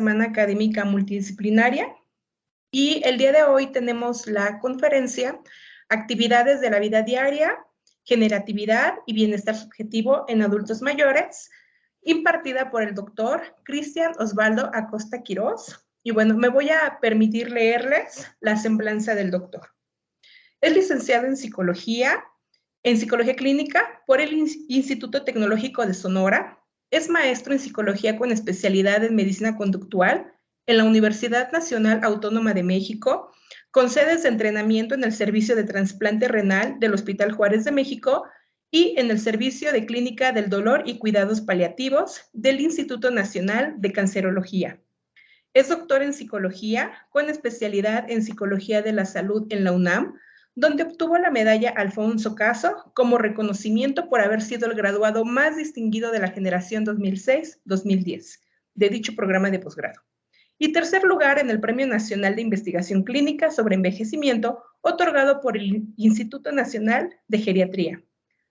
semana académica multidisciplinaria y el día de hoy tenemos la conferencia Actividades de la vida diaria, generatividad y bienestar subjetivo en adultos mayores, impartida por el doctor Cristian Osvaldo Acosta Quirós. Y bueno, me voy a permitir leerles la semblanza del doctor. Es licenciado en Psicología Clínica por el Instituto Tecnológico de Sonora. Es maestro en Psicología con especialidad en Medicina Conductual en la Universidad Nacional Autónoma de México, con sedes de entrenamiento en el Servicio de Trasplante Renal del Hospital Juárez de México y en el Servicio de Clínica del Dolor y Cuidados Paliativos del Instituto Nacional de Cancerología. Es doctor en Psicología con especialidad en Psicología de la Salud en la UNAM, donde obtuvo la medalla Alfonso Caso como reconocimiento por haber sido el graduado más distinguido de la generación 2006-2010 de dicho programa de posgrado. Y tercer lugar en el Premio Nacional de Investigación Clínica sobre Envejecimiento, otorgado por el Instituto Nacional de Geriatría.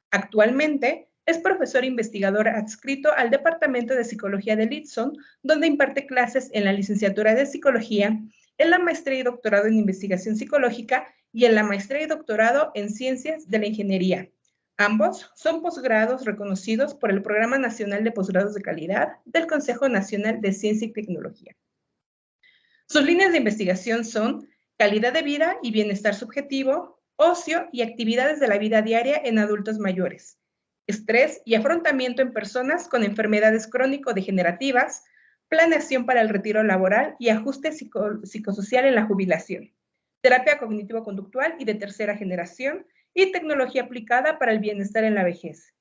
Actualmente es profesor investigador adscrito al Departamento de Psicología del ITSON, donde imparte clases en la licenciatura de Psicología, en la maestría y doctorado en Investigación Psicológica y en la maestría y doctorado en Ciencias de la Ingeniería. Ambos son posgrados reconocidos por el Programa Nacional de Posgrados de Calidad del Consejo Nacional de Ciencia y Tecnología. Sus líneas de investigación son calidad de vida y bienestar subjetivo, ocio y actividades de la vida diaria en adultos mayores, estrés y afrontamiento en personas con enfermedades crónico-degenerativas, planeación para el retiro laboral y ajuste psicosocial en la jubilación, terapia cognitivo-conductual y de tercera generación y tecnología aplicada para el bienestar en la vejez.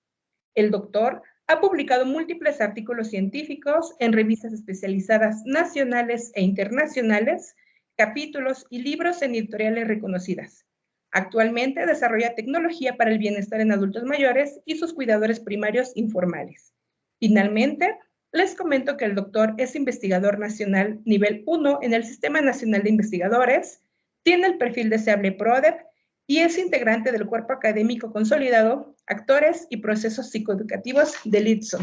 El doctor ha publicado múltiples artículos científicos en revistas especializadas nacionales e internacionales, capítulos y libros en editoriales reconocidas. Actualmente desarrolla tecnología para el bienestar en adultos mayores y sus cuidadores primarios informales. Finalmente, les comento que el doctor es investigador nacional nivel 1 en el Sistema Nacional de Investigadores, tiene el perfil deseable PRODEP y es integrante del cuerpo académico consolidado, actores y procesos psicoeducativos del ITSON.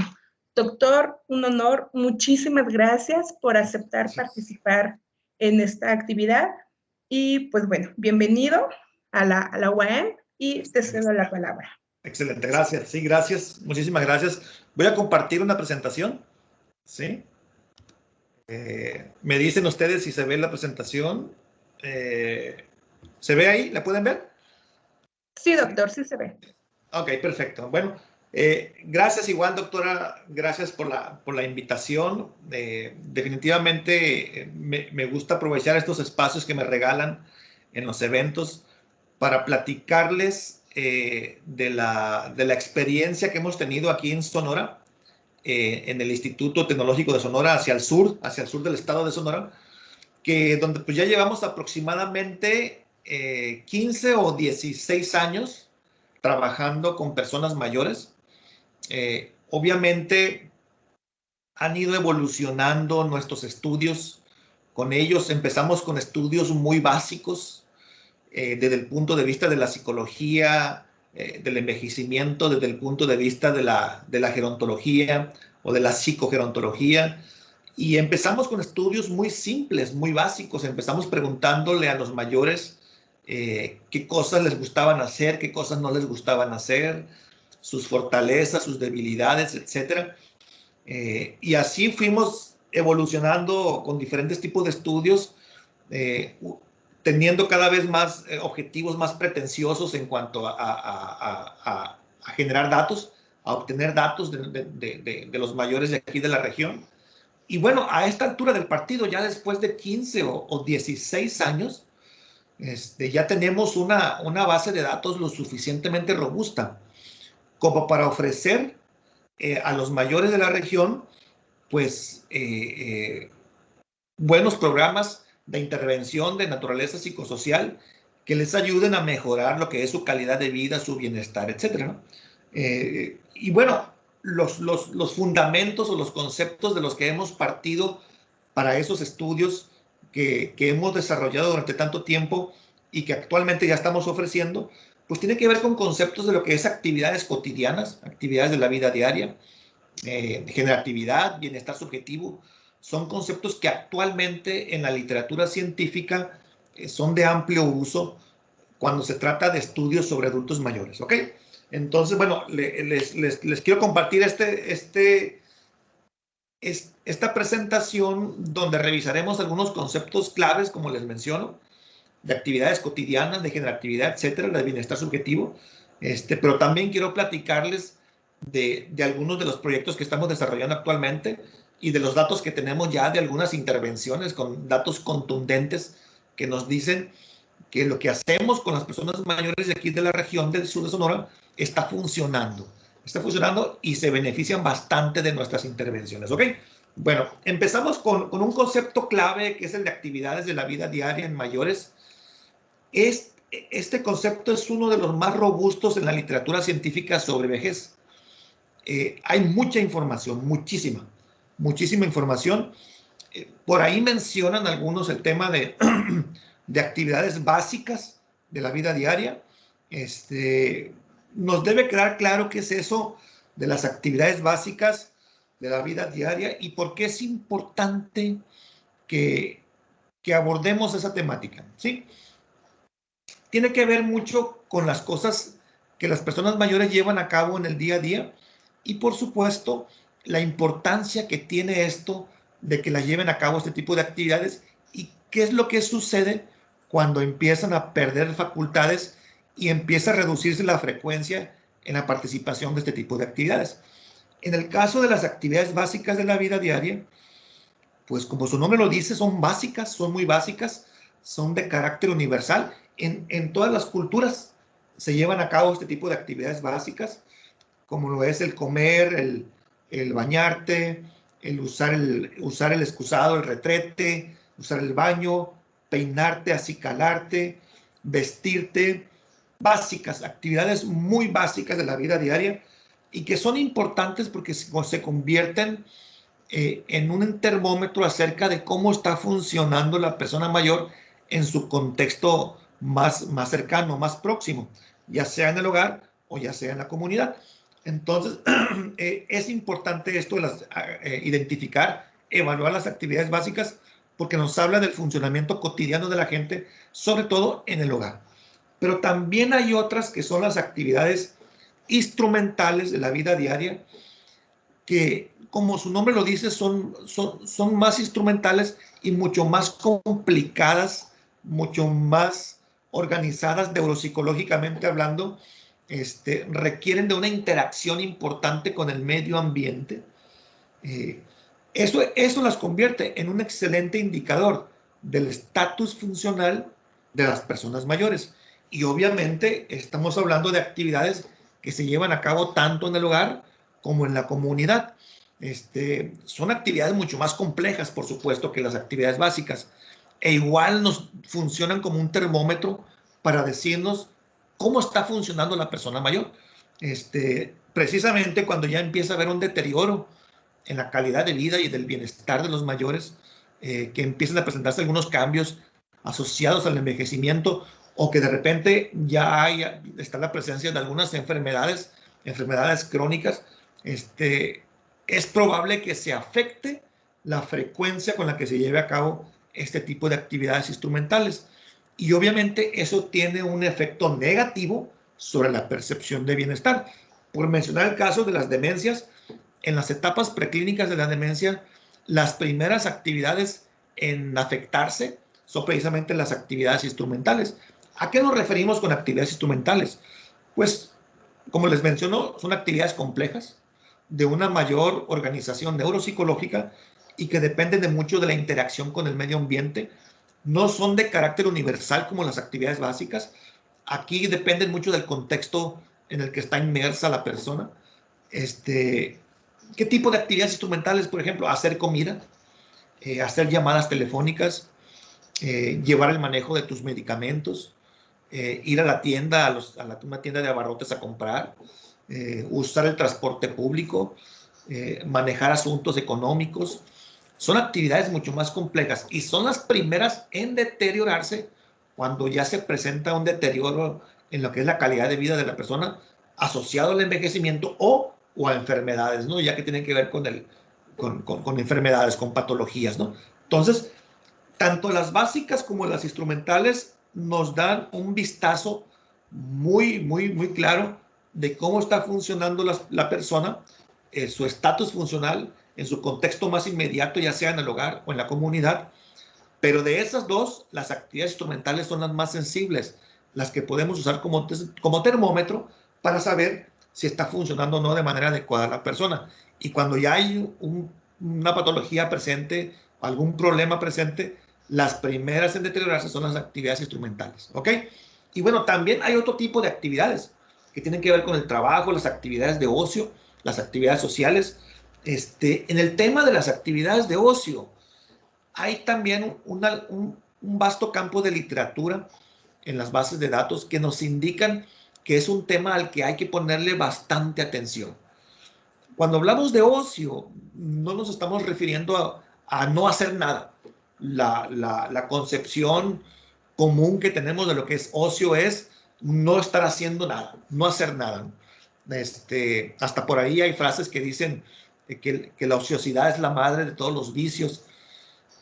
Doctor, un honor, muchísimas gracias por aceptar participar en esta actividad y pues bueno, bienvenido a la UAM y te cedo la palabra. Excelente, gracias. Sí, gracias, muchísimas gracias. Voy a compartir una presentación, ¿sí? Me dicen ustedes si se ve la presentación. ¿Se ve ahí? ¿La pueden ver? Sí, doctor, sí se ve. Ok, perfecto. Bueno, gracias igual, doctora. Gracias por la invitación. Definitivamente me gusta aprovechar estos espacios que me regalan en los eventos para platicarles de la experiencia que hemos tenido aquí en Sonora, en el Instituto Tecnológico de Sonora, hacia el sur del estado de Sonora, donde pues ya llevamos aproximadamente 15 o 16 años trabajando con personas mayores. Obviamente han ido evolucionando nuestros estudios con ellos. Empezamos con estudios muy básicos desde el punto de vista de la psicología, del envejecimiento, desde el punto de vista de la gerontología o de la psicogerontología. Y empezamos con estudios muy simples, muy básicos. Empezamos preguntándole a los mayores qué cosas les gustaban hacer, qué cosas no les gustaban hacer, sus fortalezas, sus debilidades, etc. Y así fuimos evolucionando con diferentes tipos de estudios, teniendo cada vez más objetivos más pretenciosos en cuanto a generar datos, a obtener datos de los mayores de aquí de la región. Y bueno, a esta altura del partido, ya después de 15 o 16 años, ya tenemos una base de datos lo suficientemente robusta como para ofrecer a los mayores de la región, pues, buenos programas de intervención de naturaleza psicosocial que les ayuden a mejorar lo que es su calidad de vida, su bienestar, etc., ¿no? Y bueno, los fundamentos o los conceptos de los que hemos partido para esos estudios que hemos desarrollado durante tanto tiempo y que actualmente ya estamos ofreciendo, pues tiene que ver con conceptos de lo que es actividades cotidianas, actividades de la vida diaria, generatividad, bienestar subjetivo. son conceptos que actualmente en la literatura científica son de amplio uso cuando se trata de estudios sobre adultos mayores, ¿ok? Entonces, bueno, les quiero compartir esta presentación donde revisaremos algunos conceptos claves, como les menciono, de actividades cotidianas, de generatividad, etcétera, de bienestar subjetivo. Pero también quiero platicarles de algunos de los proyectos que estamos desarrollando actualmente y de los datos que tenemos ya de algunas intervenciones con datos contundentes que nos dicen que lo que hacemos con las personas mayores de aquí de la región del sur de Sonora está funcionando y se benefician bastante de nuestras intervenciones, ¿ok? Bueno, empezamos con un concepto clave que es el de actividades de la vida diaria en mayores. Este concepto es uno de los más robustos en la literatura científica sobre vejez. Hay mucha información, muchísima información. Por ahí mencionan algunos el tema de, de actividades básicas de la vida diaria. Nos debe quedar claro qué es eso de las actividades básicas de la vida diaria y por qué es importante que abordemos esa temática, ¿sí? Tiene que ver mucho con las cosas que las personas mayores llevan a cabo en el día a día y, por supuesto, la importancia que tiene esto de que la lleven a cabo este tipo de actividades y qué es lo que sucede cuando empiezan a perder facultades y empieza a reducirse la frecuencia en la participación de este tipo de actividades. En el caso de las actividades básicas de la vida diaria, pues como su nombre lo dice, son básicas, son muy básicas, son de carácter universal. En todas las culturas se llevan a cabo este tipo de actividades básicas, como lo es el comer, el bañarte, el usar el excusado, el retrete, usar el baño, peinarte, acicalarte, vestirte, básicas, actividades muy básicas de la vida diaria y que son importantes porque se convierten en un termómetro acerca de cómo está funcionando la persona mayor en su contexto más cercano, más próximo, ya sea en el hogar o ya sea en la comunidad. Entonces, es importante esto de identificar, evaluar las actividades básicas, porque nos habla del funcionamiento cotidiano de la gente, sobre todo en el hogar. Pero también hay otras que son las actividades instrumentales de la vida diaria, que, como su nombre lo dice, son más instrumentales y mucho más complicadas, mucho más organizadas neuropsicológicamente hablando, requieren de una interacción importante con el medio ambiente. Eso las convierte en un excelente indicador del estatus funcional de las personas mayores. Y obviamente estamos hablando de actividades que se llevan a cabo tanto en el hogar como en la comunidad. Son actividades mucho más complejas, por supuesto, que las actividades básicas. E igual nos funcionan como un termómetro para decirnos cómo está funcionando la persona mayor. Precisamente cuando ya empieza a haber un deterioro en la calidad de vida y del bienestar de los mayores, que empiezan a presentarse algunos cambios asociados al envejecimiento o que de repente ya está la presencia de algunas enfermedades crónicas, es probable que se afecte la frecuencia con la que se lleve a cabo este tipo de actividades instrumentales. Y obviamente eso tiene un efecto negativo sobre la percepción de bienestar. Por mencionar el caso de las demencias, en las etapas preclínicas de la demencia, las primeras actividades en afectarse son precisamente las actividades instrumentales. ¿A qué nos referimos con actividades instrumentales? Pues, como les menciono, son actividades complejas de una mayor organización neuropsicológica y que dependen de mucho de la interacción con el medio ambiente. No son de carácter universal como las actividades básicas. Aquí dependen mucho del contexto en el que está inmersa la persona. ¿Qué tipo de actividades instrumentales? Por ejemplo, hacer comida, hacer llamadas telefónicas, llevar el manejo de tus medicamentos, ir a la tienda, una tienda de abarrotes a comprar, usar el transporte público, manejar asuntos económicos. Son actividades mucho más complejas y son las primeras en deteriorarse cuando ya se presenta un deterioro en lo que es la calidad de vida de la persona asociado al envejecimiento o a enfermedades, ¿no? Ya que tienen que ver con enfermedades, con patologías, ¿no? Entonces, tanto las básicas como las instrumentales nos dan un vistazo muy, muy, muy claro de cómo está funcionando la persona, su estatus funcional, en su contexto más inmediato, ya sea en el hogar o en la comunidad. Pero de esas dos, las actividades instrumentales son las más sensibles, las que podemos usar como termómetro para saber si está funcionando o no de manera adecuada la persona. Y cuando ya hay una patología presente, algún problema presente, las primeras en deteriorarse son las actividades instrumentales, ¿ok? Y bueno, también hay otro tipo de actividades que tienen que ver con el trabajo, las actividades de ocio, las actividades sociales. En el tema de las actividades de ocio, hay también un vasto campo de literatura en las bases de datos que nos indican que es un tema al que hay que ponerle bastante atención. Cuando hablamos de ocio, no nos estamos refiriendo a no hacer nada. La concepción común que tenemos de lo que es ocio es no estar haciendo nada, no hacer nada. Hasta por ahí hay frases que dicen que la ociosidad es la madre de todos los vicios.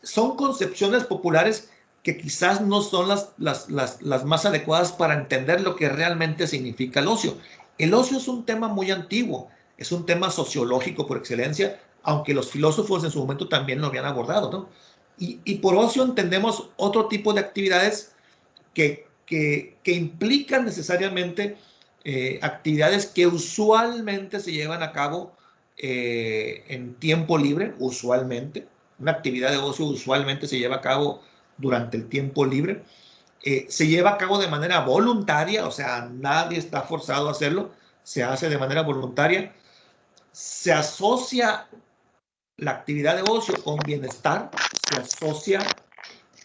Son concepciones populares que quizás no son las más adecuadas para entender lo que realmente significa el ocio. El ocio es un tema muy antiguo, es un tema sociológico por excelencia, aunque los filósofos en su momento también lo habían abordado, ¿no? Y por ocio entendemos otro tipo de actividades que implican necesariamente actividades que usualmente se llevan a cabo en tiempo libre, usualmente. Una actividad de ocio usualmente se lleva a cabo durante el tiempo libre. Se lleva a cabo de manera voluntaria, o sea, nadie está forzado a hacerlo, se hace de manera voluntaria. Se asocia la actividad de ocio con bienestar, se asocia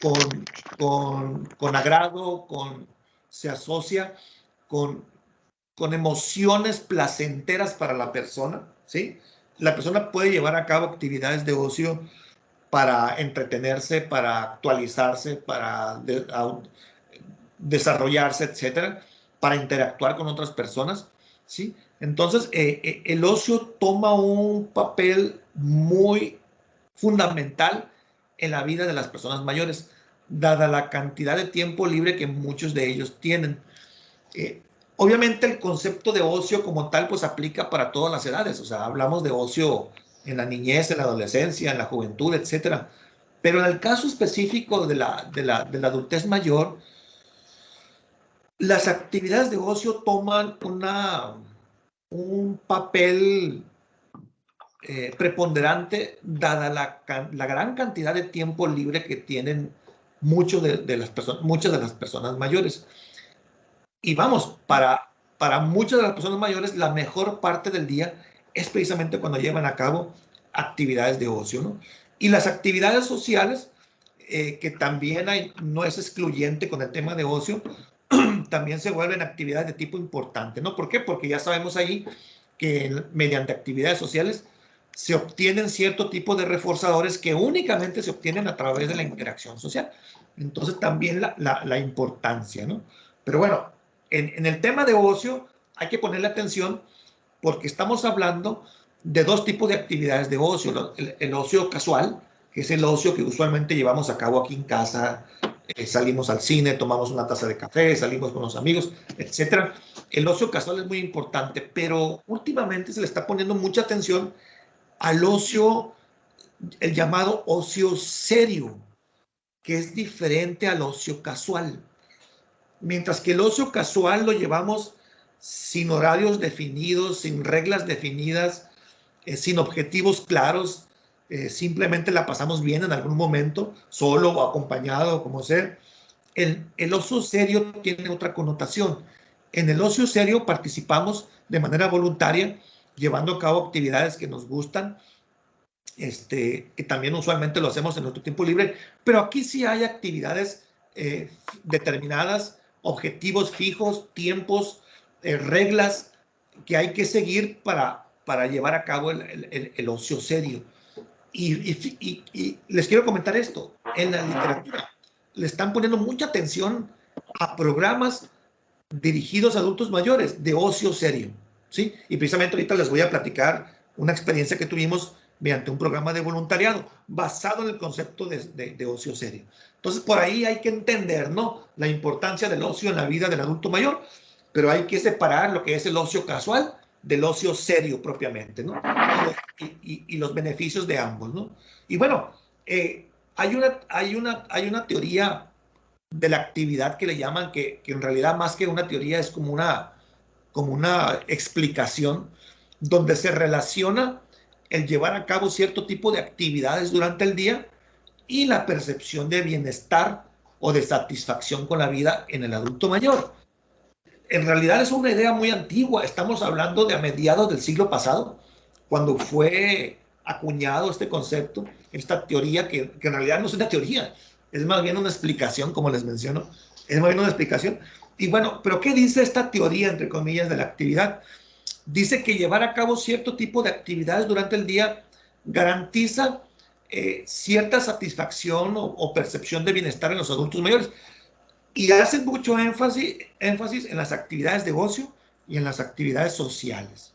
con agrado, se asocia con emociones placenteras para la persona, ¿sí? La persona puede llevar a cabo actividades de ocio para entretenerse, para actualizarse, para desarrollarse, etcétera, para interactuar con otras personas, ¿sí? Entonces, el ocio toma un papel muy fundamental en la vida de las personas mayores, dada la cantidad de tiempo libre que muchos de ellos tienen. Obviamente el concepto de ocio como tal pues aplica para todas las edades, o sea, hablamos de ocio en la niñez, en la adolescencia, en la juventud, etcétera. Pero en el caso específico de la adultez mayor, las actividades de ocio toman un papel preponderante dada la gran cantidad de tiempo libre que tienen muchas de las personas mayores. Y vamos, para muchas de las personas mayores, la mejor parte del día es precisamente cuando llevan a cabo actividades de ocio, ¿no? Y las actividades sociales, que también no es excluyente con el tema de ocio, también se vuelven actividades de tipo importante, ¿no? ¿Por qué? Porque ya sabemos ahí que mediante actividades sociales se obtienen cierto tipo de reforzadores que únicamente se obtienen a través de la interacción social. Entonces también la importancia, ¿no? Pero bueno, en el tema de ocio hay que ponerle atención porque estamos hablando de dos tipos de actividades de ocio. El ocio casual, que es el ocio que usualmente llevamos a cabo aquí en casa, salimos al cine, tomamos una taza de café, salimos con los amigos, etc. El ocio casual es muy importante, pero últimamente se le está poniendo mucha atención al ocio, el llamado ocio serio, que es diferente al ocio casual. Mientras que el ocio casual lo llevamos sin horarios definidos, sin reglas definidas, sin objetivos claros, simplemente la pasamos bien en algún momento, solo o acompañado, como sea. El ocio serio tiene otra connotación. En el ocio serio participamos de manera voluntaria, llevando a cabo actividades que nos gustan, que también usualmente lo hacemos en nuestro tiempo libre, pero aquí sí hay actividades determinadas, objetivos fijos, tiempos, reglas que hay que seguir para llevar a cabo el ocio serio. Y les quiero comentar esto, en la literatura le están poniendo mucha atención a programas dirigidos a adultos mayores de ocio serio, ¿sí? Y precisamente ahorita les voy a platicar una experiencia que tuvimos mediante un programa de voluntariado basado en el concepto de ocio serio. Entonces, por ahí hay que entender, ¿no?, la importancia del ocio en la vida del adulto mayor, pero hay que separar lo que es el ocio casual del ocio serio propiamente, ¿no? Y los beneficios de ambos, ¿no? Y bueno, hay una teoría de la actividad que le llaman, que en realidad más que una teoría es como una explicación, donde se relaciona el llevar a cabo cierto tipo de actividades durante el día y la percepción de bienestar o de satisfacción con la vida en el adulto mayor. En realidad es una idea muy antigua. Estamos hablando de a mediados del siglo pasado, cuando fue acuñado este concepto, esta teoría que en realidad no es una teoría, es más bien una explicación, como les menciono, es más bien una explicación. Y bueno, pero ¿qué dice esta teoría, entre comillas, de la actividad? Dice que llevar a cabo cierto tipo de actividades durante el día garantiza cierta satisfacción o percepción de bienestar en los adultos mayores. Y hacen mucho énfasis en las actividades de ocio y en las actividades sociales.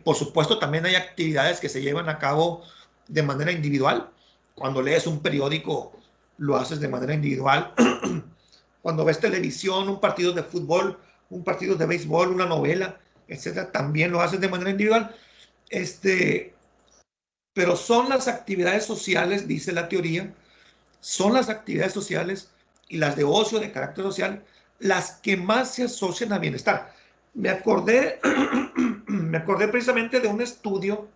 Por supuesto, también hay actividades que se llevan a cabo de manera individual. Cuando lees un periódico, lo haces de manera individual. Cuando ves televisión, un partido de fútbol, un partido de béisbol, una novela, etcétera, también lo haces de manera individual. Pero son las actividades sociales, dice la teoría, son las actividades sociales y las de ocio de carácter social las que más se asocian a bienestar. Me acordé precisamente de un estudio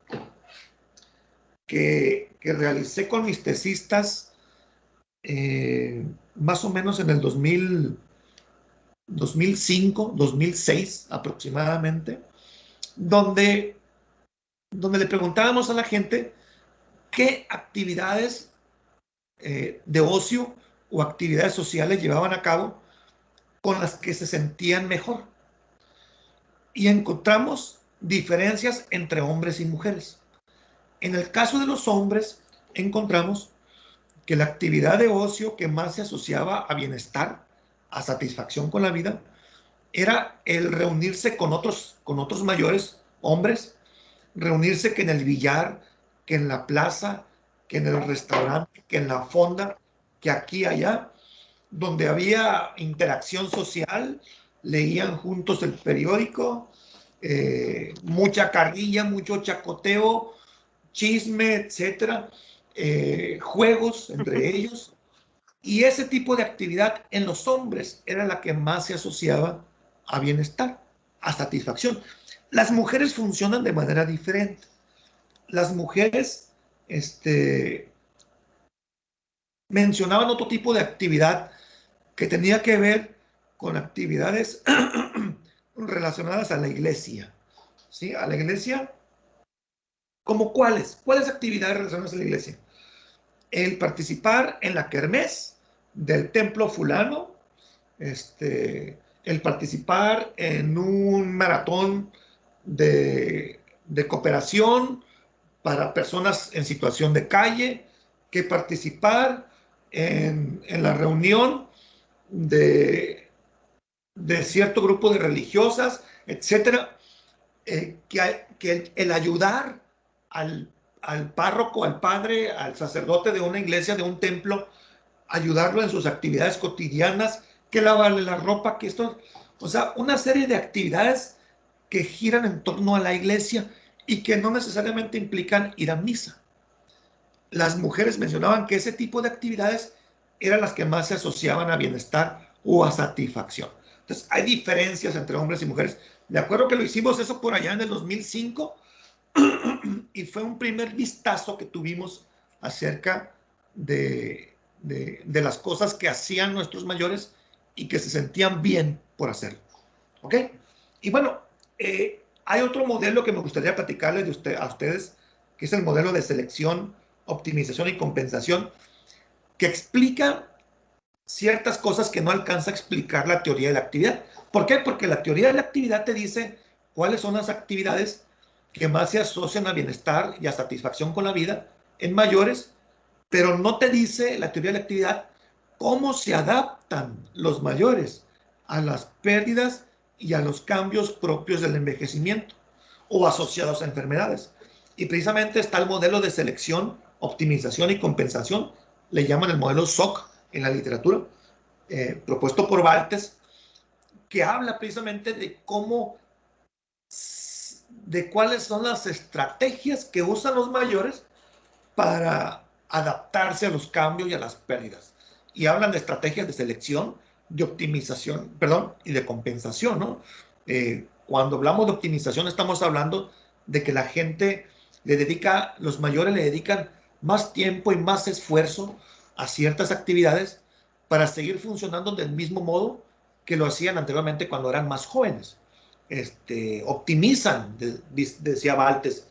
que realicé con mis tesistas más o menos en el 2005, 2006 aproximadamente, donde le preguntábamos a la gente qué actividades de ocio o actividades sociales llevaban a cabo con las que se sentían mejor. Y encontramos diferencias entre hombres y mujeres. En el caso de los hombres, encontramos que la actividad de ocio que más se asociaba a bienestar, a satisfacción con la vida, era el reunirse con otros mayores hombres, reunirse que en el billar, que en la plaza, que en el restaurante, que en la fonda, que aquí y allá, donde había interacción social, leían juntos el periódico, mucha carrilla, mucho chacoteo, chisme, etcétera, juegos entre ellos. Y ese tipo de actividad en los hombres era la que más se asociaba a bienestar, a satisfacción. Las mujeres funcionan de manera diferente. Las mujeres mencionaban otro tipo de actividad que tenía que ver con actividades relacionadas a la iglesia. ¿Sí? A la iglesia, ¿como cuáles? ¿Cuáles actividades relacionadas a la iglesia? El participar en la kermés del templo fulano, el participar en un maratón de cooperación para personas en situación de calle, que participar en la reunión de cierto grupo de religiosas, etcétera, que el ayudar al párroco, al padre, al sacerdote de una iglesia, de un templo, ayudarlo en sus actividades cotidianas, que lavarle la ropa, que esto, o sea, una serie de actividades que giran en torno a la iglesia y que no necesariamente implican ir a misa. Las mujeres mencionaban que ese tipo de actividades eran las que más se asociaban a bienestar o a satisfacción. Entonces, hay diferencias entre hombres y mujeres. De acuerdo que lo hicimos eso por allá en el 2005 y fue un primer vistazo que tuvimos acerca de las cosas que hacían nuestros mayores y que se sentían bien por hacerlo. ¿Ok? Y bueno, hay otro modelo que me gustaría platicarles a ustedes, que es el modelo de selección, optimización y compensación, que explica ciertas cosas que no alcanza a explicar la teoría de la actividad. ¿Por qué? Porque la teoría de la actividad te dice cuáles son las actividades que más se asocian a bienestar y a satisfacción con la vida en mayores, pero no te dice la teoría de la actividad cómo se adaptan los mayores a las pérdidas y a los cambios propios del envejecimiento o asociados a enfermedades. Y precisamente está el modelo de selección, optimización y compensación, le llaman el modelo SOC en la literatura, propuesto por Baltes, que habla precisamente de cómo, de cuáles son las estrategias que usan los mayores para adaptarse a los cambios y a las pérdidas. Y hablan de estrategias de selección, de optimización, perdón, y de compensación, ¿no? Cuando hablamos de optimización estamos hablando de que la gente los mayores le dedican más tiempo y más esfuerzo a ciertas actividades para seguir funcionando del mismo modo que lo hacían anteriormente cuando eran más jóvenes. Optimizan, decía Baltes.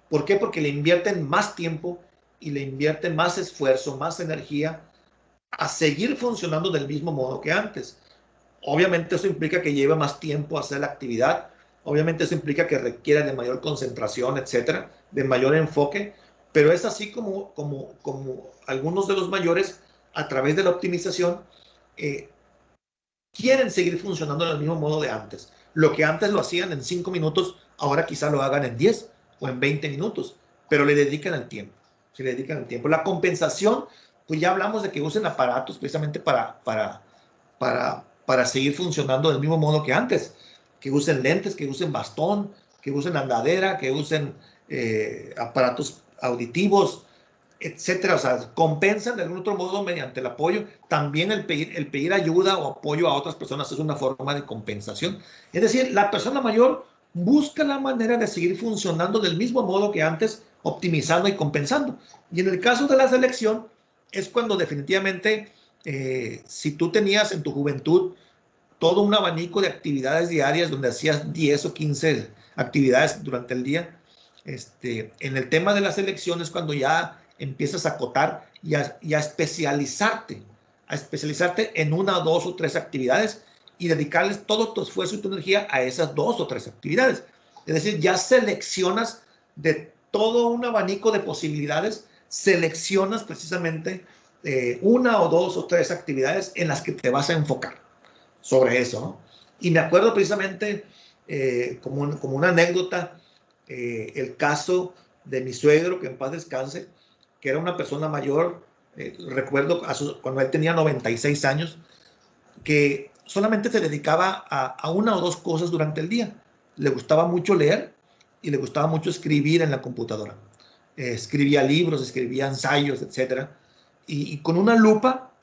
¿Por qué? Porque le invierten más tiempo y le invierten más esfuerzo, más energía a seguir funcionando del mismo modo que antes. Obviamente eso implica que lleve más tiempo a hacer la actividad, obviamente eso implica que requiera de mayor concentración, etcétera, de mayor enfoque, pero es así como algunos de los mayores, a través de la optimización, quieren seguir funcionando del mismo modo de antes. Lo que antes lo hacían en 5 minutos, ahora quizá lo hagan en 10 o en 20 minutos, pero le dedican el tiempo. Se le dedican el tiempo. La compensación, pues ya hablamos de que usen aparatos precisamente para seguir funcionando del mismo modo que antes. Que usen lentes, que usen bastón, que usen andadera, que usen aparatos auditivos, etcétera. O sea, compensan de algún otro modo mediante el apoyo. También el pedir ayuda o apoyo a otras personas es una forma de compensación. Es decir, la persona mayor busca la manera de seguir funcionando del mismo modo que antes, optimizando y compensando. Y en el caso de la selección, es cuando definitivamente, si tú tenías en tu juventud todo un abanico de actividades diarias donde hacías 10 o 15 actividades durante el día, en el tema de las elecciones, cuando ya empiezas a acotar y a especializarte en una, dos o tres actividades y dedicarles todo tu esfuerzo y tu energía a esas 2 o 3 actividades. Es decir, ya seleccionas de todo un abanico de posibilidades, seleccionas precisamente una o 2 o 3 actividades en las que te vas a enfocar sobre eso, ¿no? Y me acuerdo precisamente, como una anécdota, el caso de mi suegro, que en paz descanse, que era una persona mayor, recuerdo cuando él tenía 96 años, que solamente se dedicaba a una o dos cosas durante el día. Le gustaba mucho leer y le gustaba mucho escribir en la computadora. Escribía libros, escribía ensayos, etcétera. Y con una lupa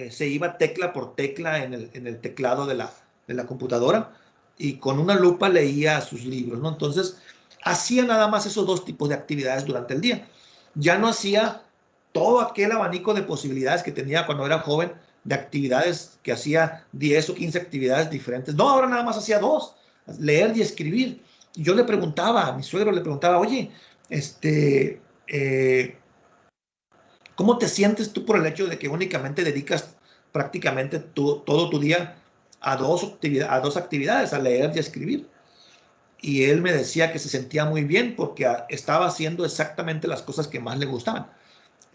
se iba tecla por tecla en el teclado de la computadora, y con una lupa leía sus libros, ¿no? Entonces, hacía nada más esos 2 tipos de actividades durante el día. Ya no hacía todo aquel abanico de posibilidades que tenía cuando era joven, de actividades que hacía 10 o 15 actividades diferentes. No, ahora nada más hacía 2, leer y escribir. Y yo le preguntaba, a mi suegro le preguntaba, oye, ¿cómo te sientes tú por el hecho de que únicamente dedicas prácticamente todo tu día a dos actividades, a leer y a escribir? Y él me decía que se sentía muy bien porque estaba haciendo exactamente las cosas que más le gustaban.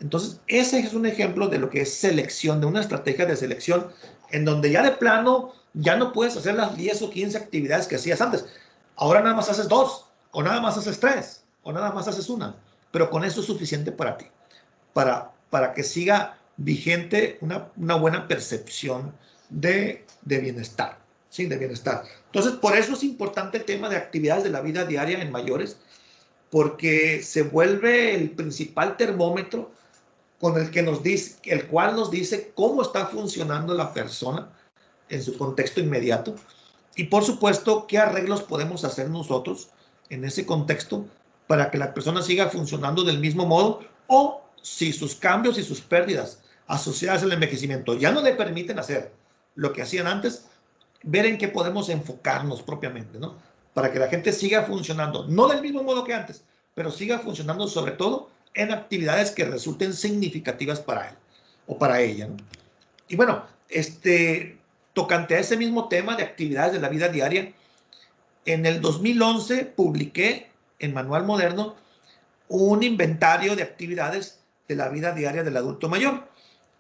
Entonces, ese es un ejemplo de lo que es selección, de una estrategia de selección, en donde ya de plano ya no puedes hacer las 10 o 15 actividades que hacías antes. Ahora nada más haces 2, o nada más haces 3, o nada más haces una. Pero con eso es suficiente para ti, para que siga vigente una buena percepción de bienestar, ¿sí? De bienestar. Entonces, por eso es importante el tema de actividades de la vida diaria en mayores, porque se vuelve el principal termómetro con el cual nos dice cómo está funcionando la persona en su contexto inmediato, y por supuesto qué arreglos podemos hacer nosotros en ese contexto para que la persona siga funcionando del mismo modo, o si sus cambios y sus pérdidas asociadas al envejecimiento ya no le permiten hacer lo que hacían antes, ver en qué podemos enfocarnos propiamente, ¿no? Para que la gente siga funcionando, no del mismo modo que antes, pero siga funcionando sobre todo en actividades que resulten significativas para él o para ella, ¿no? Y bueno, tocante a ese mismo tema de actividades de la vida diaria, en el 2011 publiqué en Manual Moderno un inventario de actividades de la vida diaria del adulto mayor.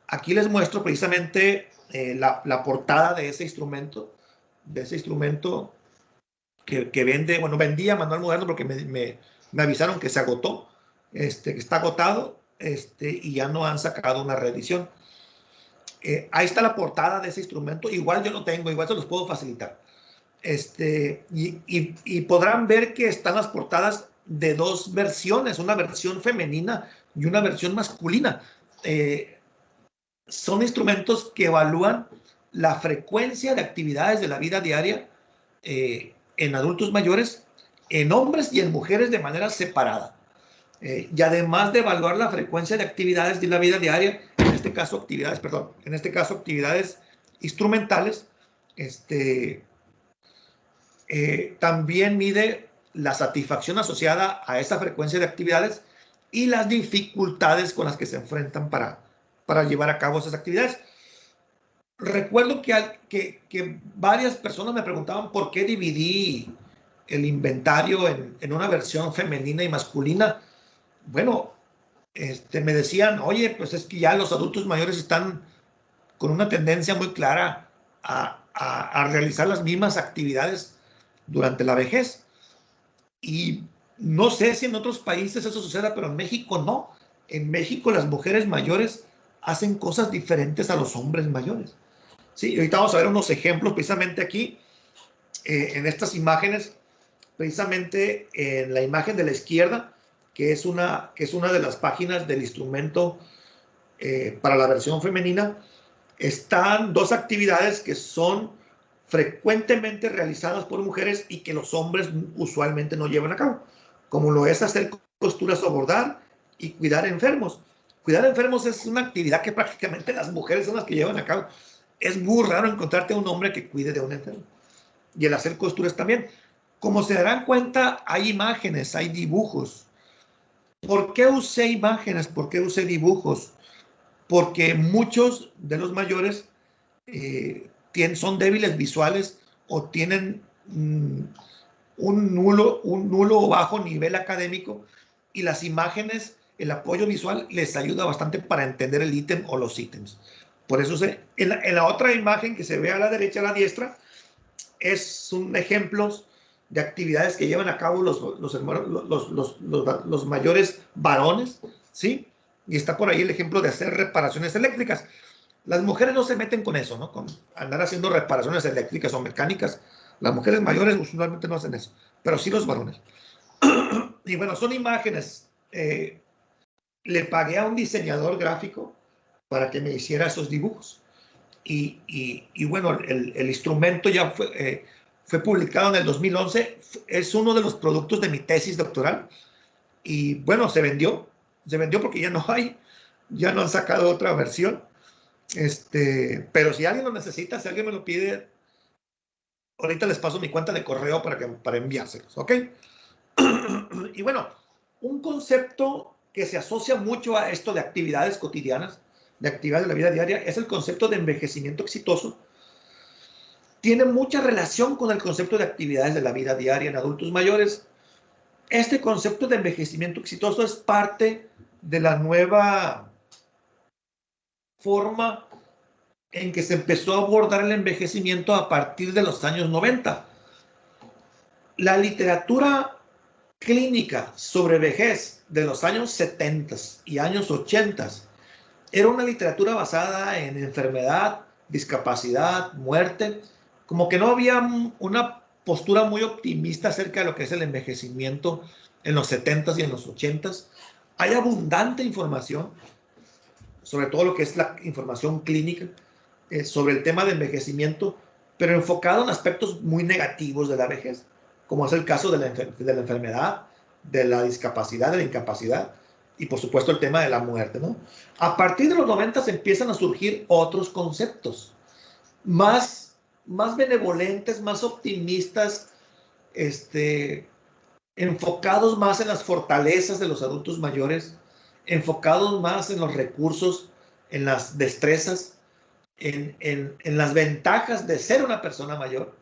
Aquí les muestro precisamente la portada de ese instrumento que vendía Manual Moderno, porque me me avisaron que se agotó, que está agotado, y ya no han sacado una reedición. Ahí está la portada de ese instrumento. Igual yo lo tengo, igual se los puedo facilitar. Y podrán ver que están las portadas de dos versiones, una versión femenina y una versión masculina. Son instrumentos que evalúan la frecuencia de actividades de la vida diaria en adultos mayores, en hombres y en mujeres de manera separada. Y además de evaluar la frecuencia de actividades de la vida diaria, en este caso actividades instrumentales, también mide la satisfacción asociada a esa frecuencia de actividades y las dificultades con las que se enfrentan para llevar a cabo esas actividades. Recuerdo que varias personas me preguntaban por qué dividí el inventario en una versión femenina y masculina. Bueno, me decían, oye, pues es que ya los adultos mayores están con una tendencia muy clara a realizar las mismas actividades durante la vejez. Y no sé si en otros países eso suceda, pero en México no. En México las mujeres mayores hacen cosas diferentes a los hombres mayores. Sí, ahorita vamos a ver unos ejemplos precisamente aquí, en estas imágenes, precisamente en la imagen de la izquierda, que es una de las páginas del instrumento para la versión femenina. Están dos actividades que son frecuentemente realizadas por mujeres y que los hombres usualmente no llevan a cabo, como lo es hacer costuras o bordar y cuidar enfermos. Cuidar enfermos es una actividad que prácticamente las mujeres son las que llevan a cabo. Es muy raro encontrarte a un hombre que cuide de un enfermo. Y el hacer costuras también. Como se darán cuenta, hay imágenes, hay dibujos. ¿Por qué usé imágenes? ¿Por qué usé dibujos? Porque muchos de los mayores son débiles visuales o tienen un nulo o bajo nivel académico, y las imágenes, el apoyo visual les ayuda bastante para entender el ítem o los ítems. Por eso en la otra imagen que se ve a la derecha, a la diestra, son ejemplos de actividades que llevan a cabo los mayores varones, ¿sí? Y está por ahí el ejemplo de hacer reparaciones eléctricas. Las mujeres no se meten con eso, ¿no? Con andar haciendo reparaciones eléctricas o mecánicas. Las mujeres mayores usualmente no hacen eso, pero sí los varones. Y bueno, son imágenes. Le pagué a un diseñador gráfico para que me hiciera esos dibujos. Y bueno, el instrumento ya fue publicado en el 2011. Es uno de los productos de mi tesis doctoral. Y bueno, se vendió porque ya no han sacado otra versión. Pero si alguien lo necesita, si alguien me lo pide, ahorita les paso mi cuenta de correo para enviárselos, ¿ok? Y bueno, un concepto que se asocia mucho a esto de actividades cotidianas, de actividades de la vida diaria, es el concepto de envejecimiento exitoso. Tiene mucha relación con el concepto de actividades de la vida diaria en adultos mayores. Este concepto de envejecimiento exitoso es parte de la nueva forma en que se empezó a abordar el envejecimiento a partir de los años 90. La literatura clínica sobre vejez de los años 70 y años 80 era una literatura basada en enfermedad, discapacidad, muerte. Como que no había una postura muy optimista acerca de lo que es el envejecimiento en los 70s y en los 80s. Hay abundante información, sobre todo lo que es la información clínica, sobre el tema de envejecimiento, pero enfocado en aspectos muy negativos de la vejez, como es el caso de la enfermedad, de la discapacidad, de la incapacidad, y por supuesto el tema de la muerte, ¿no? A partir de los 90 empiezan a surgir otros conceptos más benevolentes, más optimistas, enfocados más en las fortalezas de los adultos mayores, enfocados más en los recursos, en las destrezas, en las ventajas de ser una persona mayor.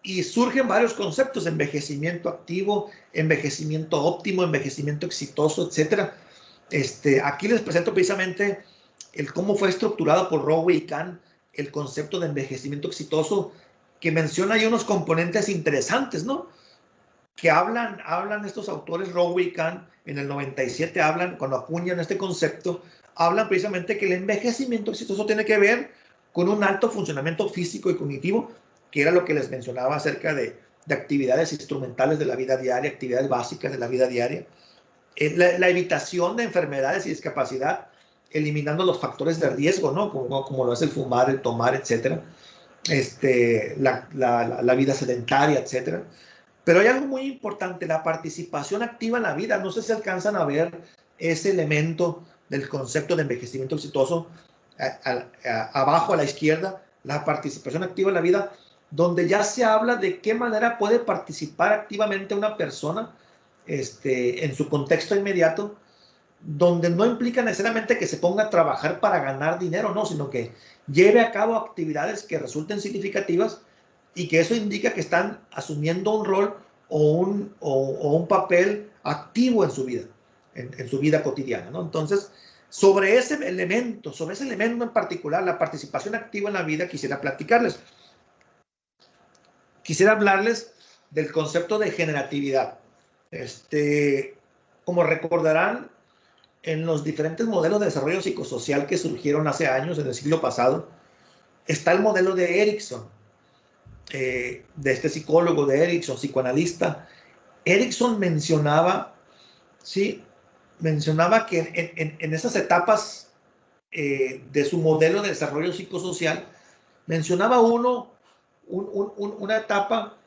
Y surgen varios conceptos: envejecimiento activo, envejecimiento óptimo, envejecimiento exitoso, etc. Aquí les presento precisamente cómo fue estructurado por Rowe y Kahn el concepto de envejecimiento exitoso, que menciona ahí unos componentes interesantes, ¿no? que hablan estos autores, Rowe y Kahn, en el 97 hablan, cuando acuñan este concepto, hablan precisamente que el envejecimiento exitoso tiene que ver con un alto funcionamiento físico y cognitivo, que era lo que les mencionaba acerca de actividades instrumentales de la vida diaria, actividades básicas de la vida diaria, la evitación de enfermedades y discapacidad, eliminando los factores de riesgo, ¿no? Como lo es el fumar, el tomar, etcétera, la vida sedentaria, etcétera. Pero hay algo muy importante, la participación activa en la vida. No sé si alcanzan a ver ese elemento del concepto de envejecimiento exitoso abajo a la izquierda, la participación activa en la vida, donde ya se habla de qué manera puede participar activamente una persona en su contexto inmediato, donde no implica necesariamente que se ponga a trabajar para ganar dinero, no, sino que lleve a cabo actividades que resulten significativas y que eso indica que están asumiendo un rol o un papel activo en su vida, en su vida cotidiana, ¿no? Entonces, sobre ese elemento en particular, la participación activa en la vida, quisiera platicarles. Quisiera hablarles del concepto de generatividad. Como recordarán, en los diferentes modelos de desarrollo psicosocial que surgieron hace años, en el siglo pasado, está el modelo de Erikson, de este psicólogo de Erikson, psicoanalista. Erikson mencionaba, ¿sí? Mencionaba que en esas etapas de su modelo de desarrollo psicosocial, mencionaba una etapa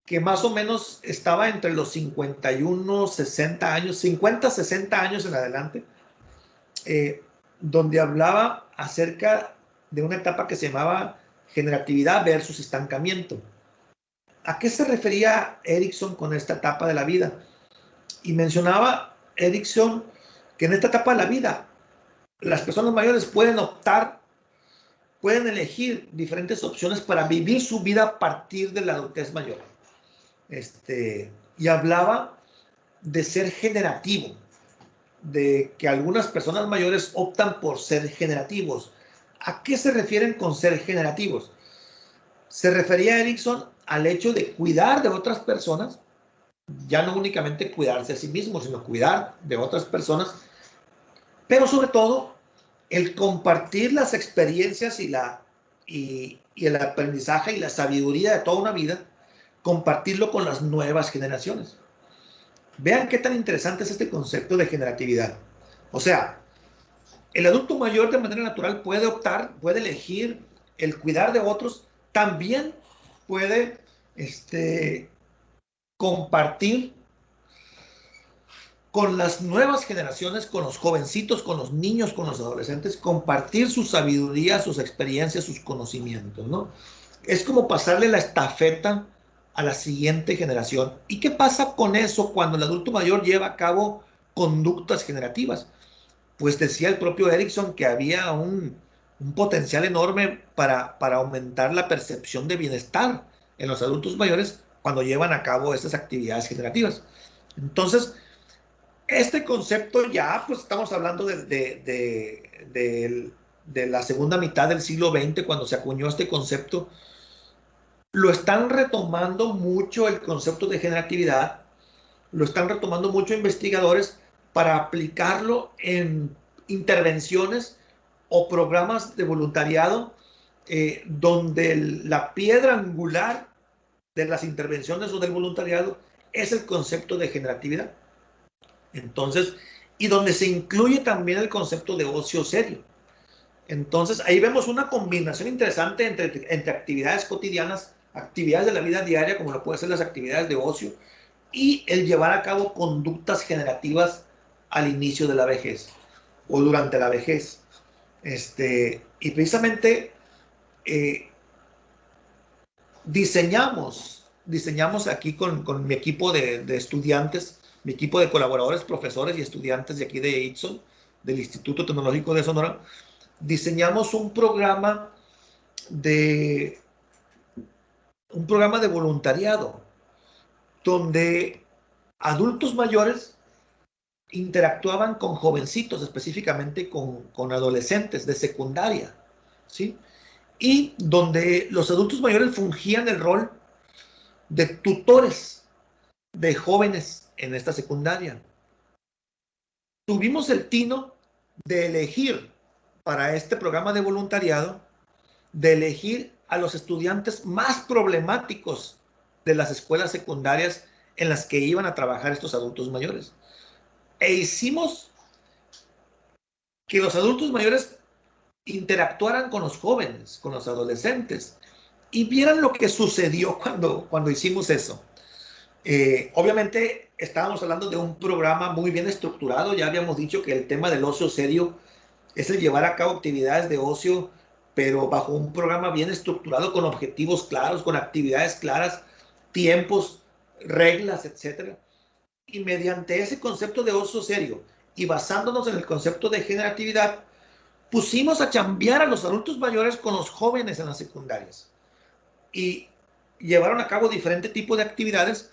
que más o menos estaba entre los 51, 60 años, 50, 60 años en adelante, donde hablaba acerca de una etapa que se llamaba generatividad versus estancamiento. ¿A qué se refería Erikson con esta etapa de la vida? Y mencionaba Erikson que en esta etapa de la vida las personas mayores pueden optar, pueden elegir diferentes opciones para vivir su vida a partir de la adultez mayor. Y hablaba de ser generativo, de que algunas personas mayores optan por ser generativos. ¿A qué se refieren con ser generativos? Se refería a Erikson al hecho de cuidar de otras personas, ya no únicamente cuidarse a sí mismo, sino cuidar de otras personas, pero sobre todo el compartir las experiencias y el aprendizaje y la sabiduría de toda una vida, compartirlo con las nuevas generaciones. Vean qué tan interesante es este concepto de generatividad. O sea, el adulto mayor de manera natural puede optar, puede elegir el cuidar de otros, también puede compartir con las nuevas generaciones, con los jovencitos, con los niños, con los adolescentes, compartir su sabiduría, sus experiencias, sus conocimientos, ¿no? Es como pasarle la estafeta a la siguiente generación. ¿Y qué pasa con eso cuando el adulto mayor lleva a cabo conductas generativas? Pues decía el propio Erikson que había un potencial enorme para aumentar la percepción de bienestar en los adultos mayores cuando llevan a cabo estas actividades generativas. Entonces, este concepto ya, pues estamos hablando de la segunda mitad del siglo XX, cuando se acuñó este concepto, lo están retomando mucho el concepto de generatividad, lo están retomando mucho investigadores para aplicarlo en intervenciones o programas de voluntariado, donde la piedra angular de las intervenciones o del voluntariado es el concepto de generatividad. Entonces, y donde se incluye también el concepto de ocio serio. Entonces, ahí vemos una combinación interesante entre actividades cotidianas, actividades de la vida diaria, como lo pueden ser las actividades de ocio, y el llevar a cabo conductas generativas al inicio de la vejez o durante la vejez. Y precisamente diseñamos aquí con mi equipo de estudiantes, mi equipo de colaboradores, profesores y estudiantes de aquí de ITSON, del Instituto Tecnológico de Sonora, diseñamos un programa de voluntariado donde adultos mayores interactuaban con jovencitos, específicamente con adolescentes de secundaria, ¿sí? Y donde los adultos mayores fungían el rol de tutores de jóvenes en esta secundaria. Tuvimos el tino de elegir para este programa de voluntariado, de elegir a los estudiantes más problemáticos de las escuelas secundarias en las que iban a trabajar estos adultos mayores. E hicimos que los adultos mayores interactuaran con los jóvenes, con los adolescentes, y vieran lo que sucedió cuando hicimos eso. Obviamente estábamos hablando de un programa muy bien estructurado. Ya habíamos dicho que el tema del ocio serio es el llevar a cabo actividades de ocio, pero bajo un programa bien estructurado, con objetivos claros, con actividades claras, tiempos, reglas, etc. Y mediante ese concepto de ocio serio y basándonos en el concepto de generatividad, pusimos a chambear a los adultos mayores con los jóvenes en las secundarias. Y llevaron a cabo diferentes tipos de actividades,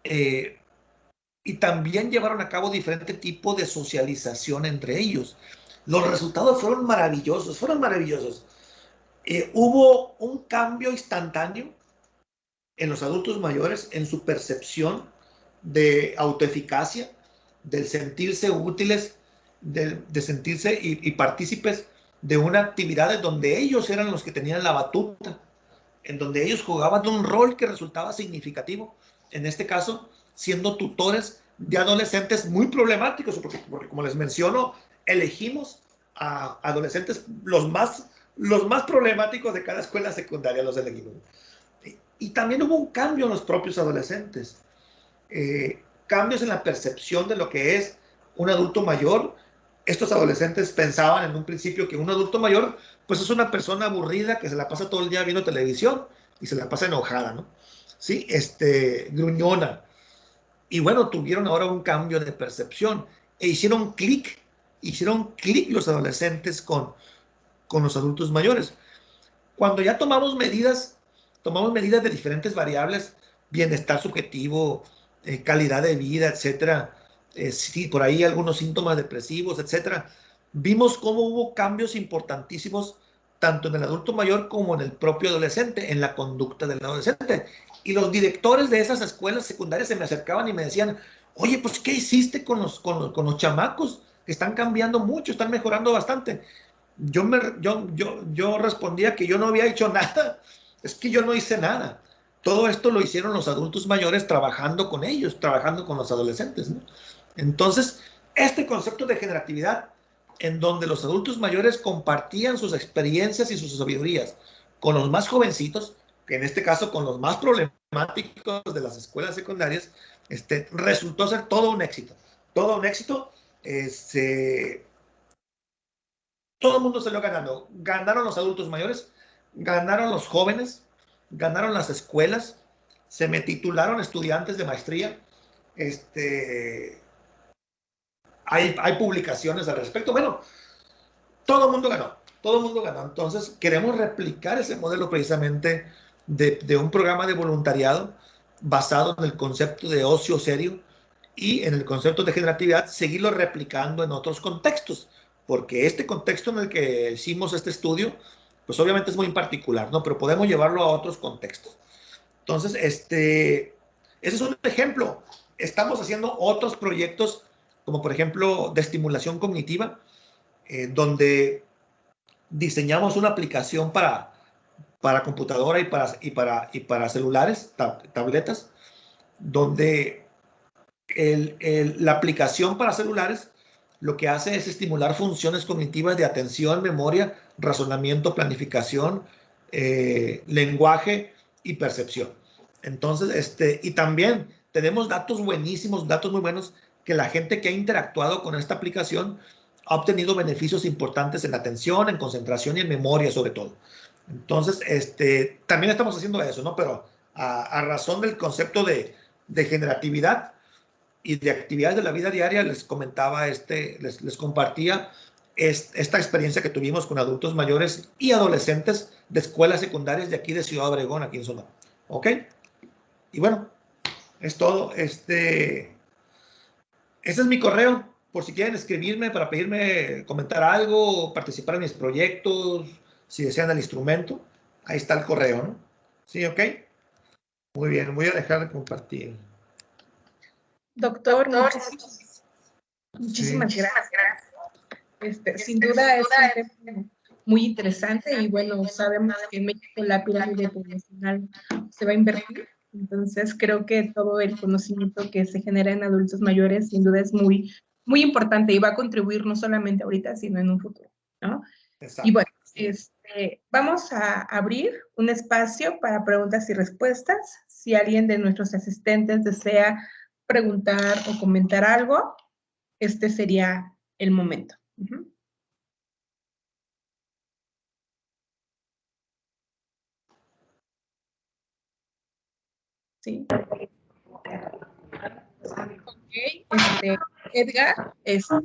y también llevaron a cabo diferente tipo de socialización entre ellos. Los resultados fueron maravillosos, fueron maravillosos. Hubo un cambio instantáneo en los adultos mayores, en su percepción de autoeficacia, del sentirse útiles, de sentirse y partícipes de una actividad en donde ellos eran los que tenían la batuta, en donde ellos jugaban un rol que resultaba significativo, en este caso, siendo tutores de adolescentes muy problemáticos, porque como les menciono, elegimos a adolescentes los más problemáticos de cada escuela secundaria, los elegimos. Y también hubo un cambio en los propios adolescentes, cambios en la percepción de lo que es un adulto mayor. Estos adolescentes pensaban en un principio que un adulto mayor pues es una persona aburrida que se la pasa todo el día viendo televisión y se la pasa enojada, ¿no? Sí, gruñona. Y bueno, tuvieron ahora un cambio de percepción e hicieron clic los adolescentes con los adultos mayores. Cuando ya tomamos medidas de diferentes variables, bienestar subjetivo, calidad de vida, etcétera, sí, por ahí algunos síntomas depresivos, etcétera, vimos cómo hubo cambios importantísimos tanto en el adulto mayor como en el propio adolescente, en la conducta del adolescente. Y los directores de esas escuelas secundarias se me acercaban y me decían, oye, pues, ¿qué hiciste con los chamacos? Que están cambiando mucho, están mejorando bastante. Yo respondía que yo no había hecho nada. Es que yo no hice nada. Todo esto lo hicieron los adultos mayores trabajando con ellos, trabajando con los adolescentes, ¿no? Entonces, este concepto de generatividad, en donde los adultos mayores compartían sus experiencias y sus sabidurías con los más jovencitos, que en este caso con los más problemáticos de las escuelas secundarias, resultó ser todo un éxito. Todo un éxito. Todo el mundo salió ganando. Ganaron los adultos mayores, ganaron los jóvenes, ganaron las escuelas, se me titularon estudiantes de maestría. Hay publicaciones al respecto. Bueno, todo el mundo ganó, todo el mundo ganó. Entonces, queremos replicar ese modelo precisamente de un programa de voluntariado basado en el concepto de ocio serio y en el concepto de generatividad, seguirlo replicando en otros contextos, porque este contexto en el que hicimos este estudio, pues obviamente es muy particular, ¿no? Pero podemos llevarlo a otros contextos. Entonces, ese es un ejemplo. Estamos haciendo otros proyectos, como por ejemplo de estimulación cognitiva, donde diseñamos una aplicación para computadora y para celulares, tabletas, donde la aplicación para celulares lo que hace es estimular funciones cognitivas de atención, memoria, razonamiento, planificación, lenguaje y percepción. Entonces, y también tenemos datos buenísimos, datos muy buenos, que la gente que ha interactuado con esta aplicación ha obtenido beneficios importantes en la atención, en concentración y en memoria sobre todo. Entonces, también estamos haciendo eso, ¿no? Pero a razón del concepto de generatividad y de actividades de la vida diaria, les comentaba, les compartía esta experiencia que tuvimos con adultos mayores y adolescentes de escuelas secundarias de aquí de Ciudad Obregón, aquí en Sonora. ¿Ok? Y bueno, es todo. Ese es mi correo, por si quieren escribirme para pedirme, comentar algo, participar en mis proyectos, si desean el instrumento. Ahí está el correo, ¿no? Sí, ok. Muy bien, voy a dejar de compartir. Doctor, muchísimas gracias. Sin duda es un tema muy interesante y bueno, sabemos que en México la pirámide poblacional se va a invertir. Entonces, creo que todo el conocimiento que se genera en adultos mayores sin duda es muy, muy importante y va a contribuir no solamente ahorita, sino en un futuro, ¿no? Exacto. Y bueno, vamos a abrir un espacio para preguntas y respuestas. Si alguien de nuestros asistentes desea preguntar o comentar algo, este sería el momento. Sí. Ok, Edgar, muchísimas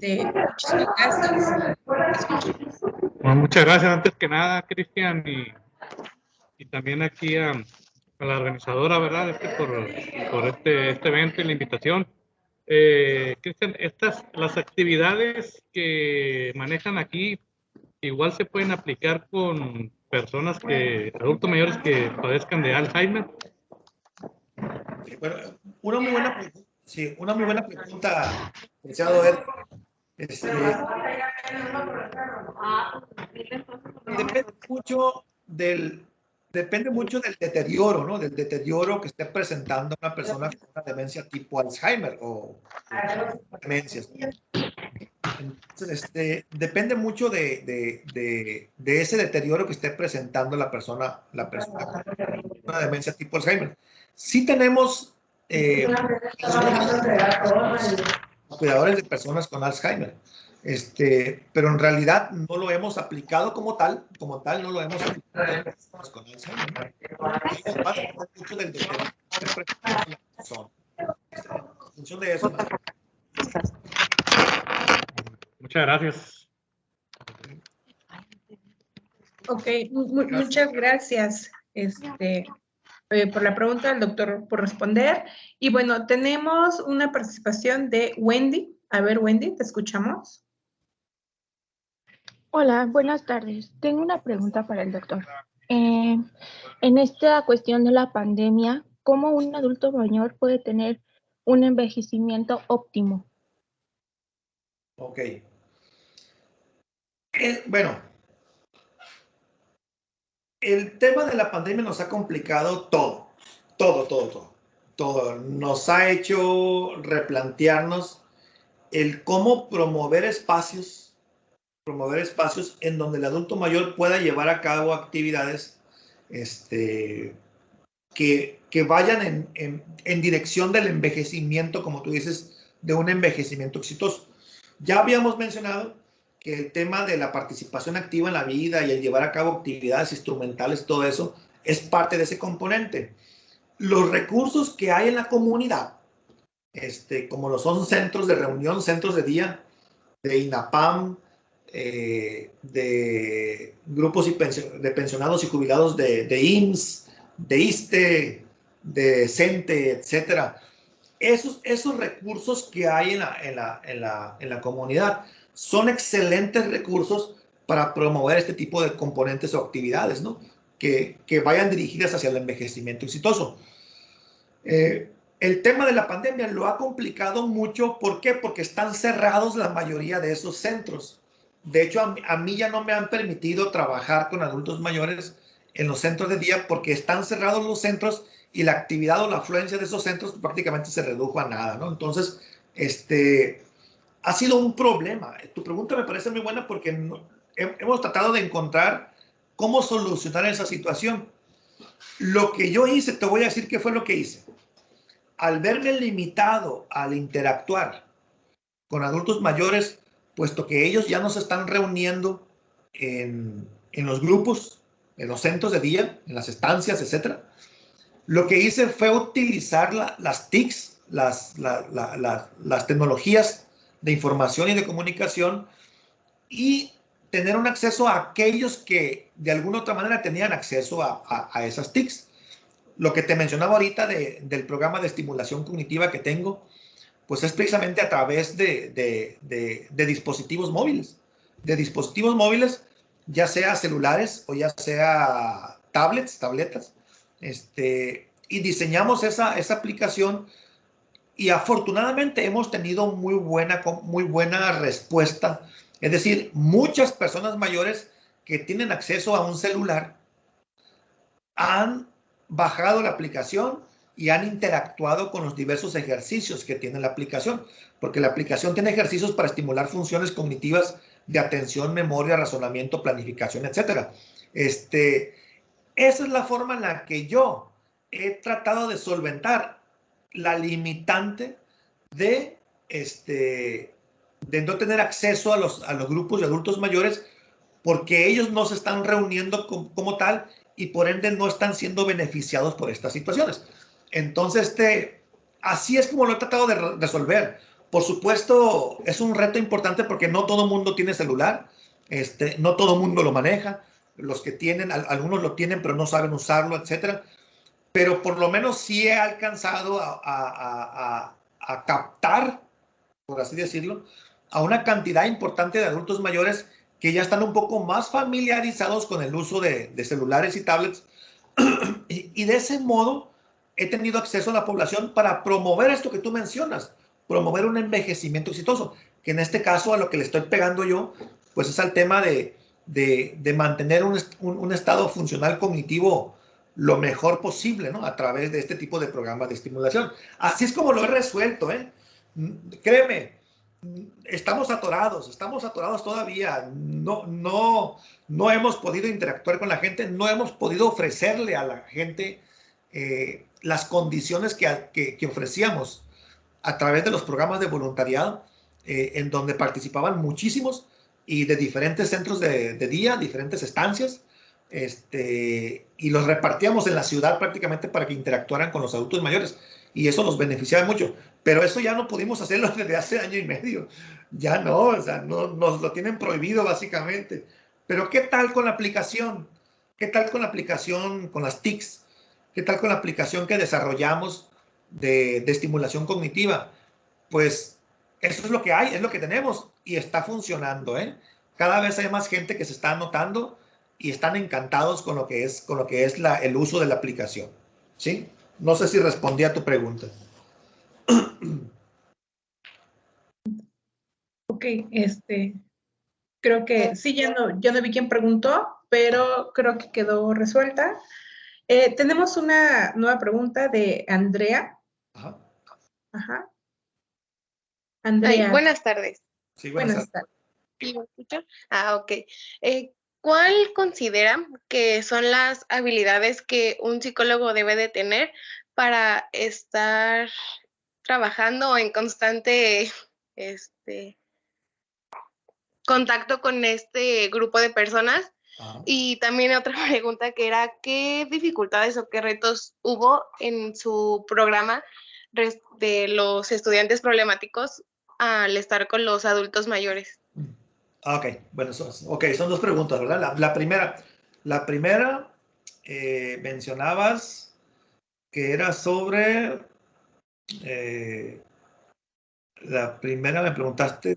gracias. Bueno, muchas gracias antes que nada, Cristian, y también aquí a la organizadora, ¿verdad? Por este evento y la invitación. Cristian, las actividades que manejan aquí igual se pueden aplicar con personas adultos mayores que padezcan de Alzheimer. Bueno, una muy buena pregunta. Sí, una muy buena pregunta, licenciado Ed. Depende mucho del deterioro, ¿no? Del deterioro que esté presentando una persona con una demencia tipo Alzheimer o demencias. Entonces, depende mucho de ese deterioro que esté presentando la persona con una demencia tipo Alzheimer. Sí tenemos cuidadores de personas con Alzheimer, pero en realidad no lo hemos aplicado como tal no lo hemos aplicado en personas con Alzheimer. Depende mucho del deterioro que esté presentando la persona. En función de eso. Muchas gracias. Ok, muchas gracias por la pregunta del doctor, por responder. Y bueno, tenemos una participación de Wendy. A ver, Wendy, te escuchamos. Hola, buenas tardes. Tengo una pregunta para el doctor. En esta cuestión de la pandemia, ¿cómo un adulto mayor puede tener un envejecimiento óptimo? Ok. Bueno, el tema de la pandemia nos ha complicado todo. Nos ha hecho replantearnos el cómo promover espacios en donde el adulto mayor pueda llevar a cabo actividades que vayan en dirección del envejecimiento, como tú dices, de un envejecimiento exitoso. Ya habíamos mencionado que el tema de la participación activa en la vida y el llevar a cabo actividades instrumentales, todo eso, es parte de ese componente. Los recursos que hay en la comunidad, como lo son centros de reunión, centros de día, de INAPAM, de grupos de pensionados y jubilados de IMSS, de ISSSTE, de CENTE, etcétera. Esos recursos que hay en la comunidad son excelentes recursos para promover este tipo de componentes o actividades, ¿no? Que vayan dirigidas hacia el envejecimiento exitoso. El tema de la pandemia lo ha complicado mucho. ¿Por qué? Porque están cerrados la mayoría de esos centros. De hecho, a mí ya no me han permitido trabajar con adultos mayores en los centros de día porque están cerrados los centros y la actividad o la afluencia de esos centros prácticamente se redujo a nada, ¿no? Entonces, ha sido un problema. Tu pregunta me parece muy buena porque hemos tratado de encontrar cómo solucionar esa situación. Lo que yo hice, te voy a decir qué fue lo que hice. Al verme limitado al interactuar con adultos mayores, puesto que ellos ya no se están reuniendo en los grupos, en los centros de día, en las estancias, etc., lo que hice fue utilizar las TICs, las tecnologías de información y de comunicación, y tener un acceso a aquellos que de alguna u otra manera tenían acceso a esas TICs. Lo que te mencionaba ahorita del programa de estimulación cognitiva que tengo, pues es precisamente a través de dispositivos móviles. De dispositivos móviles, ya sea celulares o ya sea tabletas, y diseñamos esa aplicación y afortunadamente hemos tenido muy buena respuesta. Es decir, muchas personas mayores que tienen acceso a un celular han bajado la aplicación y han interactuado con los diversos ejercicios que tiene la aplicación, porque la aplicación tiene ejercicios para estimular funciones cognitivas de atención, memoria, razonamiento, planificación, etc. Esa es la forma en la que yo he tratado de solventar la limitante de no tener acceso a los grupos de adultos mayores, porque ellos no se están reuniendo como tal y por ende no están siendo beneficiados por estas situaciones. Entonces, así es como lo he tratado de resolver. Por supuesto, es un reto importante porque no todo el mundo tiene celular, no todo el mundo lo maneja. Los que tienen, algunos lo tienen pero no saben usarlo, etcétera. Pero por lo menos sí he alcanzado a captar, por así decirlo, a una cantidad importante de adultos mayores que ya están un poco más familiarizados con el uso de celulares y tablets. Y de ese modo he tenido acceso a la población para promover esto que tú mencionas, promover un envejecimiento exitoso, que en este caso a lo que le estoy pegando yo, pues es al tema de mantener un estado funcional cognitivo lo mejor posible, ¿no? A través de este tipo de programas de estimulación. Así es como lo he resuelto, ¿eh? Créeme, estamos atorados todavía. No hemos podido interactuar con la gente, no hemos podido ofrecerle a la gente las condiciones que ofrecíamos a través de los programas de voluntariado, en donde participaban muchísimos y de diferentes centros de día, diferentes estancias, y los repartíamos en la ciudad prácticamente para que interactuaran con los adultos mayores, y eso los beneficiaba mucho. Pero eso ya no pudimos hacerlo desde hace año y medio. Ya no, o sea, no, nos lo tienen prohibido básicamente. Pero ¿qué tal con la aplicación? ¿Qué tal con la aplicación, con las TICs? ¿Qué tal con la aplicación que desarrollamos de estimulación cognitiva? Pues eso es lo que hay, es lo que tenemos y está funcionando, ¿eh? Cada vez hay más gente que se está anotando y están encantados con lo que es el uso de la aplicación, ¿sí? No sé si respondí a tu pregunta. Ok, creo que sí, ya no vi quién preguntó, pero creo que quedó resuelta. Tenemos una nueva pregunta de Andrea. Ajá. Ajá. Andrea. Ay, buenas tardes. Sí, buenas tardes. ¿Sí me escuchan? Ok. ¿Cuál considera que son las habilidades que un psicólogo debe de tener para estar trabajando en constante contacto con este grupo de personas? Ajá. Y también otra pregunta que era, ¿qué dificultades o qué retos hubo en su programa de los estudiantes problemáticos al estar con los adultos mayores? Ok, bueno, son dos preguntas, ¿verdad? La primera mencionabas que era sobre... la primera me preguntaste...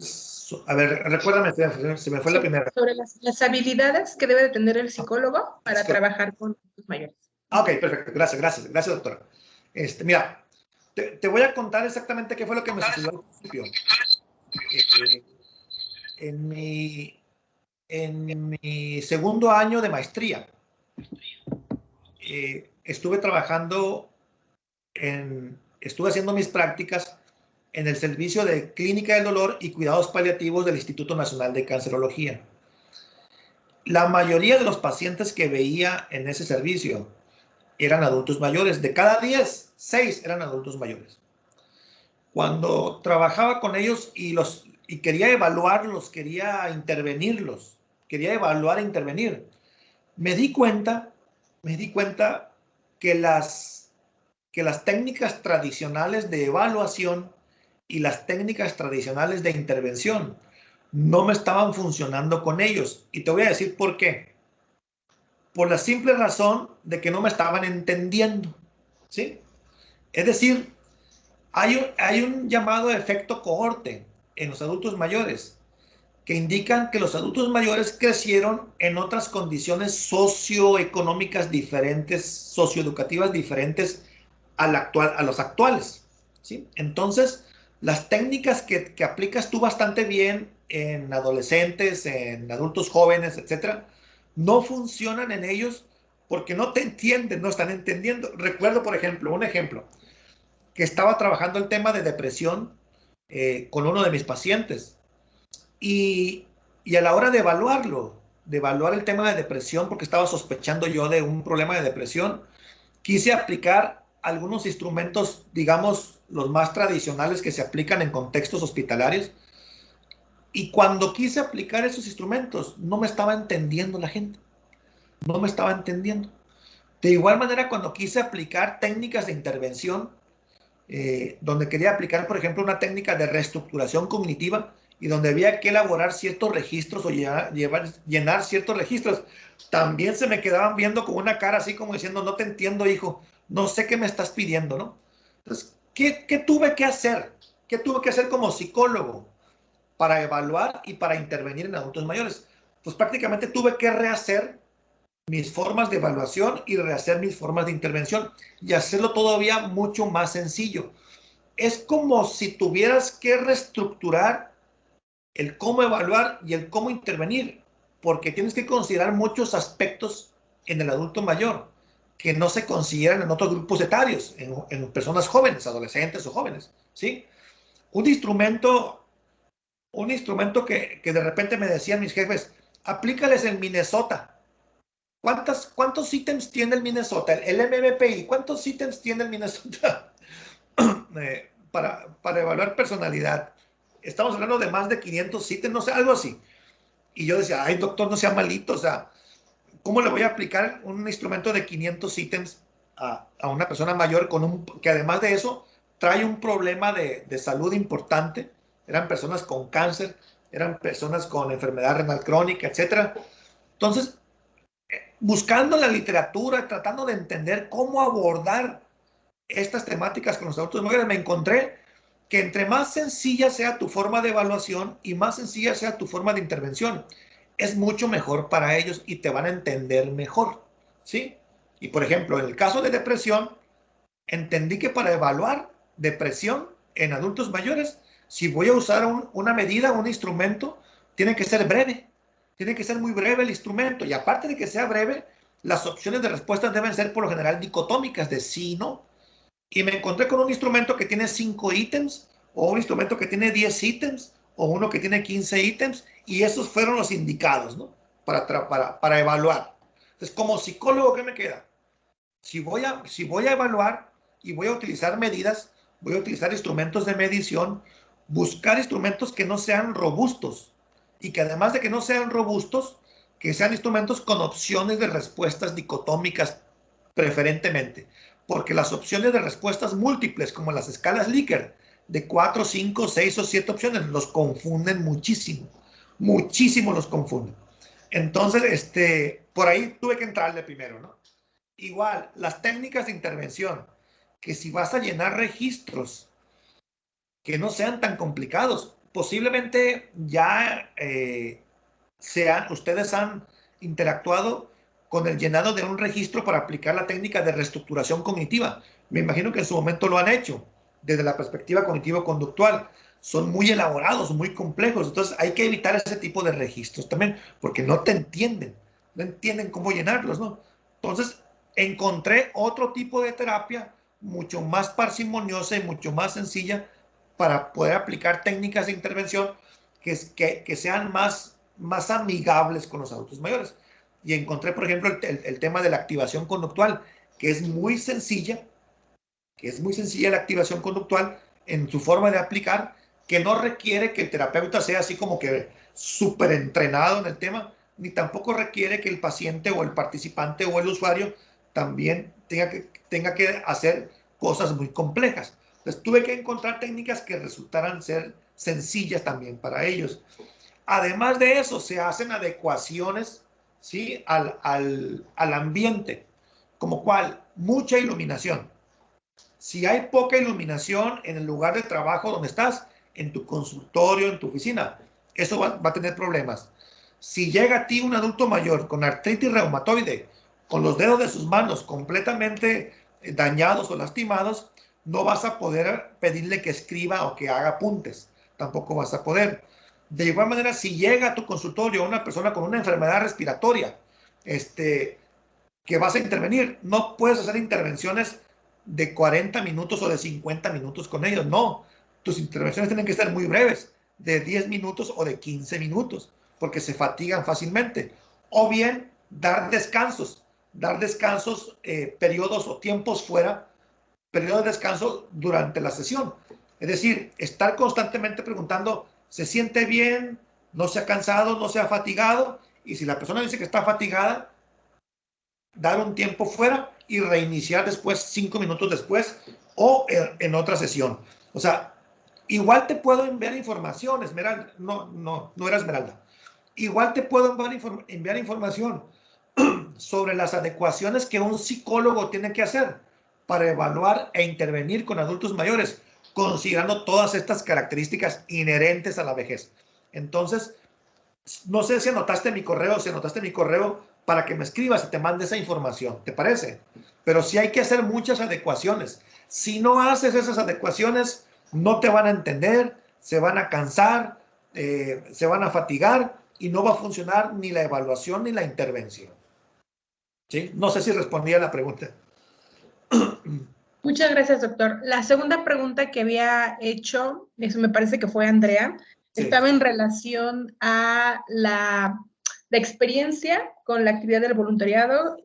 A ver, recuérdame, se me fue la primera. Sobre las habilidades que debe de tener el psicólogo para trabajar con los mayores. Ok, perfecto. Gracias, doctora. Mira, te voy a contar exactamente qué fue lo que me sucedió al principio. En mi segundo año de maestría, estuve haciendo mis prácticas en el servicio de clínica del dolor y cuidados paliativos del Instituto Nacional de Cancerología. La mayoría de los pacientes que veía en ese servicio eran adultos mayores. De cada 10, 6 eran adultos mayores. Cuando trabajaba con ellos y quería evaluarlos, quería intervenirlos, quería evaluar e intervenir, me di cuenta que las técnicas tradicionales de evaluación y las técnicas tradicionales de intervención no me estaban funcionando con ellos. Y te voy a decir por qué. Por la simple razón de que no me estaban entendiendo, ¿sí? Es decir, hay un llamado efecto cohorte en los adultos mayores que indican que los adultos mayores crecieron en otras condiciones socioeconómicas diferentes, socioeducativas diferentes a los actuales. ¿sí? Entonces, las técnicas que aplicas tú bastante bien en adolescentes, en adultos jóvenes, etcétera, no funcionan en ellos porque no te entienden, no están entendiendo. Recuerdo, por ejemplo, un ejemplo, que estaba trabajando el tema de depresión con uno de mis pacientes y a la hora de evaluarlo, de evaluar el tema de depresión, porque estaba sospechando yo de un problema de depresión, quise aplicar algunos instrumentos, digamos, los más tradicionales que se aplican en contextos hospitalarios. Y cuando quise aplicar esos instrumentos, no me estaba entendiendo la gente. No me estaba entendiendo. De igual manera, cuando quise aplicar técnicas de intervención, donde quería aplicar, por ejemplo, una técnica de reestructuración cognitiva y donde había que elaborar ciertos registros o llenar ciertos registros, también se me quedaban viendo con una cara así como diciendo, no te entiendo, hijo, no sé qué me estás pidiendo, ¿no? Entonces, ¿qué tuve que hacer? ¿Qué tuve que hacer como psicólogo para evaluar y para intervenir en adultos mayores? Pues prácticamente tuve que rehacer mis formas de evaluación y rehacer mis formas de intervención y hacerlo todavía mucho más sencillo. Es como si tuvieras que reestructurar el cómo evaluar y el cómo intervenir, porque tienes que considerar muchos aspectos en el adulto mayor que no se consideran en otros grupos etarios, en personas jóvenes, adolescentes o jóvenes, ¿sí? Un instrumento que de repente me decían mis jefes, aplícales en Minnesota. ¿Cuántos ítems tiene el Minnesota? El MMPI, ¿cuántos ítems tiene el Minnesota para evaluar personalidad? Estamos hablando de más de 500 ítems, no sé, algo así. Y yo decía, ay, doctor, no sea malito, o sea, ¿cómo le voy a aplicar un instrumento de 500 ítems a una persona mayor que además de eso trae un problema de salud importante? Eran personas con cáncer, eran personas con enfermedad renal crónica, etcétera. Entonces, buscando en la literatura, tratando de entender cómo abordar estas temáticas con los adultos mayores, me encontré que entre más sencilla sea tu forma de evaluación y más sencilla sea tu forma de intervención, es mucho mejor para ellos y te van a entender mejor, ¿sí? Y por ejemplo, en el caso de depresión, entendí que para evaluar depresión en adultos mayores, si voy a usar una medida, un instrumento, tiene que ser breve. Tiene que ser muy breve el instrumento. Y aparte de que sea breve, las opciones de respuesta deben ser por lo general dicotómicas, de sí y no. Y me encontré con un instrumento que tiene 5 ítems, o un instrumento que tiene 10 ítems, o uno que tiene 15 ítems, y esos fueron los indicados, ¿no? Para evaluar. Entonces, como psicólogo, ¿qué me queda? Si voy a evaluar y voy a utilizar medidas, voy a utilizar instrumentos de medición, buscar instrumentos que no sean robustos y que además de que no sean robustos, que sean instrumentos con opciones de respuestas dicotómicas preferentemente, porque las opciones de respuestas múltiples, como las escalas Likert, de 4, 5, 6 o 7 opciones, los confunden muchísimo, muchísimo los confunden. Entonces, por ahí tuve que entrarle primero, ¿no? Igual, las técnicas de intervención, que si vas a llenar registros que no sean tan complicados, posiblemente ya ustedes han interactuado con el llenado de un registro para aplicar la técnica de reestructuración cognitiva. Me imagino que en su momento lo han hecho desde la perspectiva cognitivo-conductual. Son muy elaborados, muy complejos, entonces hay que evitar ese tipo de registros también, porque no te entienden, no entienden cómo llenarlos, ¿no? Entonces, encontré otro tipo de terapia mucho más parsimoniosa y mucho más sencilla para poder aplicar técnicas de intervención que sean más amigables con los adultos mayores. Y encontré, por ejemplo, el tema de la activación conductual, que es muy sencilla, la activación conductual en su forma de aplicar, que no requiere que el terapeuta sea así como que súper entrenado en el tema, ni tampoco requiere que el paciente o el participante o el usuario también tenga que hacer cosas muy complejas. Entonces tuve que encontrar técnicas que resultaran ser sencillas también para ellos. Además de eso, se hacen adecuaciones, ¿sí? al ambiente, como cual mucha iluminación. Si hay poca iluminación en el lugar de trabajo donde estás, en tu consultorio, en tu oficina, eso va a tener problemas. Si llega a ti un adulto mayor con artritis reumatoide, con los dedos de sus manos completamente dañados o lastimados, no vas a poder pedirle que escriba o que haga apuntes, tampoco vas a poder. De igual manera, si llega a tu consultorio una persona con una enfermedad respiratoria, que vas a intervenir, no puedes hacer intervenciones de 40 minutos o de 50 minutos con ellos, no. Tus intervenciones tienen que ser muy breves, de 10 minutos o de 15 minutos, porque se fatigan fácilmente. O bien, dar descansos, periodos o tiempos fuera, periodos de descanso durante la sesión. Es decir, estar constantemente preguntando, ¿se siente bien? ¿No se ha cansado? ¿No se ha fatigado? Y si la persona dice que está fatigada, dar un tiempo fuera y reiniciar después, 5 minutos después, o en otra sesión. O sea, igual te puedo enviar información, Esmeralda. No era Esmeralda. Igual te puedo enviar información sobre las adecuaciones que un psicólogo tiene que hacer para evaluar e intervenir con adultos mayores, considerando todas estas características inherentes a la vejez. Entonces, no sé si anotaste mi correo, para que me escribas y te mande esa información, ¿te parece? Pero sí hay que hacer muchas adecuaciones. Si no haces esas adecuaciones, no te van a entender, se van a cansar, se van a fatigar y no va a funcionar ni la evaluación ni la intervención. ¿Sí? No sé si respondí a la pregunta. Muchas gracias, doctor. La segunda pregunta que había hecho, eso me parece que fue Andrea, sí, estaba en relación a la experiencia con la actividad del voluntariado